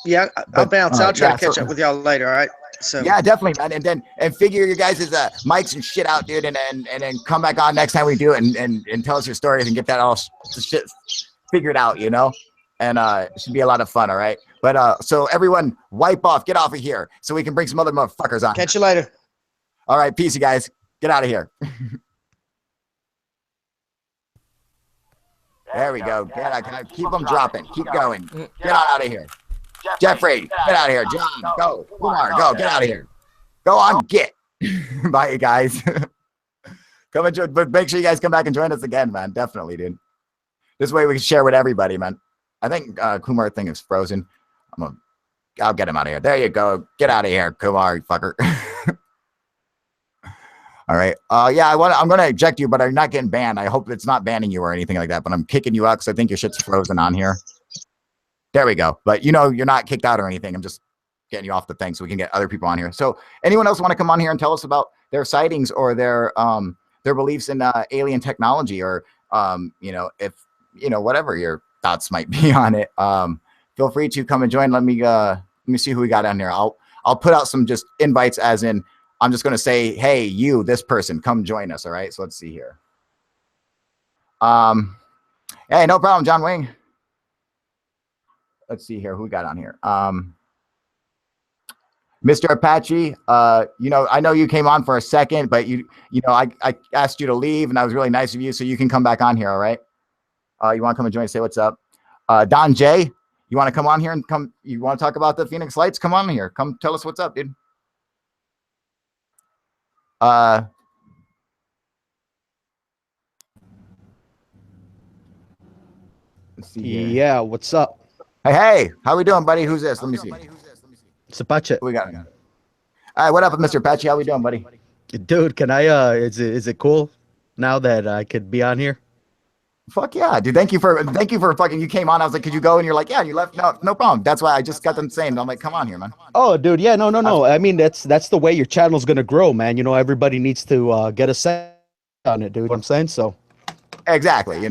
yeah, I'll bounce. I'll try to catch up with y'all later. All right. So yeah, definitely, man. And figure your guys' mics and shit out, dude, and then come back on next time we do it and tell us your stories and get that all shit figured out, you know. And it should be a lot of fun, all right? But so everyone wipe off, get off of here so we can bring some other motherfuckers on. Catch you later. All right, peace, you guys. Get out of here. There we go. Keep them dropping. Keep going. Get out of here. Jeffrey, get out of here. John, go. Kumar, go. Get out of here. Go on, get. Bye, you guys. Come and join, but make sure you guys come back and join us again, man. Definitely, dude. This way we can share with everybody, man. I think Kumar thing is frozen. I'll get him out of here. There you go. Get out of here, Kumar, you fucker. All right. Yeah, I'm going to eject you, but I'm not getting banned. I hope it's not banning you or anything like that, but I'm kicking you out because I think your shit's frozen on here. There we go. But you're not kicked out or anything. I'm just getting you off the thing so we can get other people on here. So anyone else want to come on here and tell us about their sightings or their beliefs in alien technology, or if whatever your thoughts might be on it, feel free to come and join. Let me see who we got on here. I'll put out some just invites, as in I'm just going to say, hey, you, this person, come join us. All right. So let's see here. Hey, no problem, John Wing. Let's see here who we got on here. Mr. Apache, I know you came on for a second, but I asked you to leave, and that was really nice of you. So you can come back on here. All right. You want to come and join and say what's up? Don J, you want to come on here and you want to talk about the Phoenix Lights? Come on here. Come tell us what's up, dude. Let's see here. Yeah, what's up? Hey, how we doing, buddy? Who's this? Let me see. It's Apache. We got. All right, what up, Mr. Apache? How we doing, buddy? Dude, can I? Is it cool now that I could be on here? Fuck yeah, dude. Thank you for fucking, you came on. I was like, could you go? And you're like, yeah, you left. No problem. That's why I just got them saying, I'm like, come on here, man. Oh, dude. Yeah, no. I mean, that's the way your channel's going to grow, man. Everybody needs to get a set on it, dude. You know what I'm saying? So. Exactly.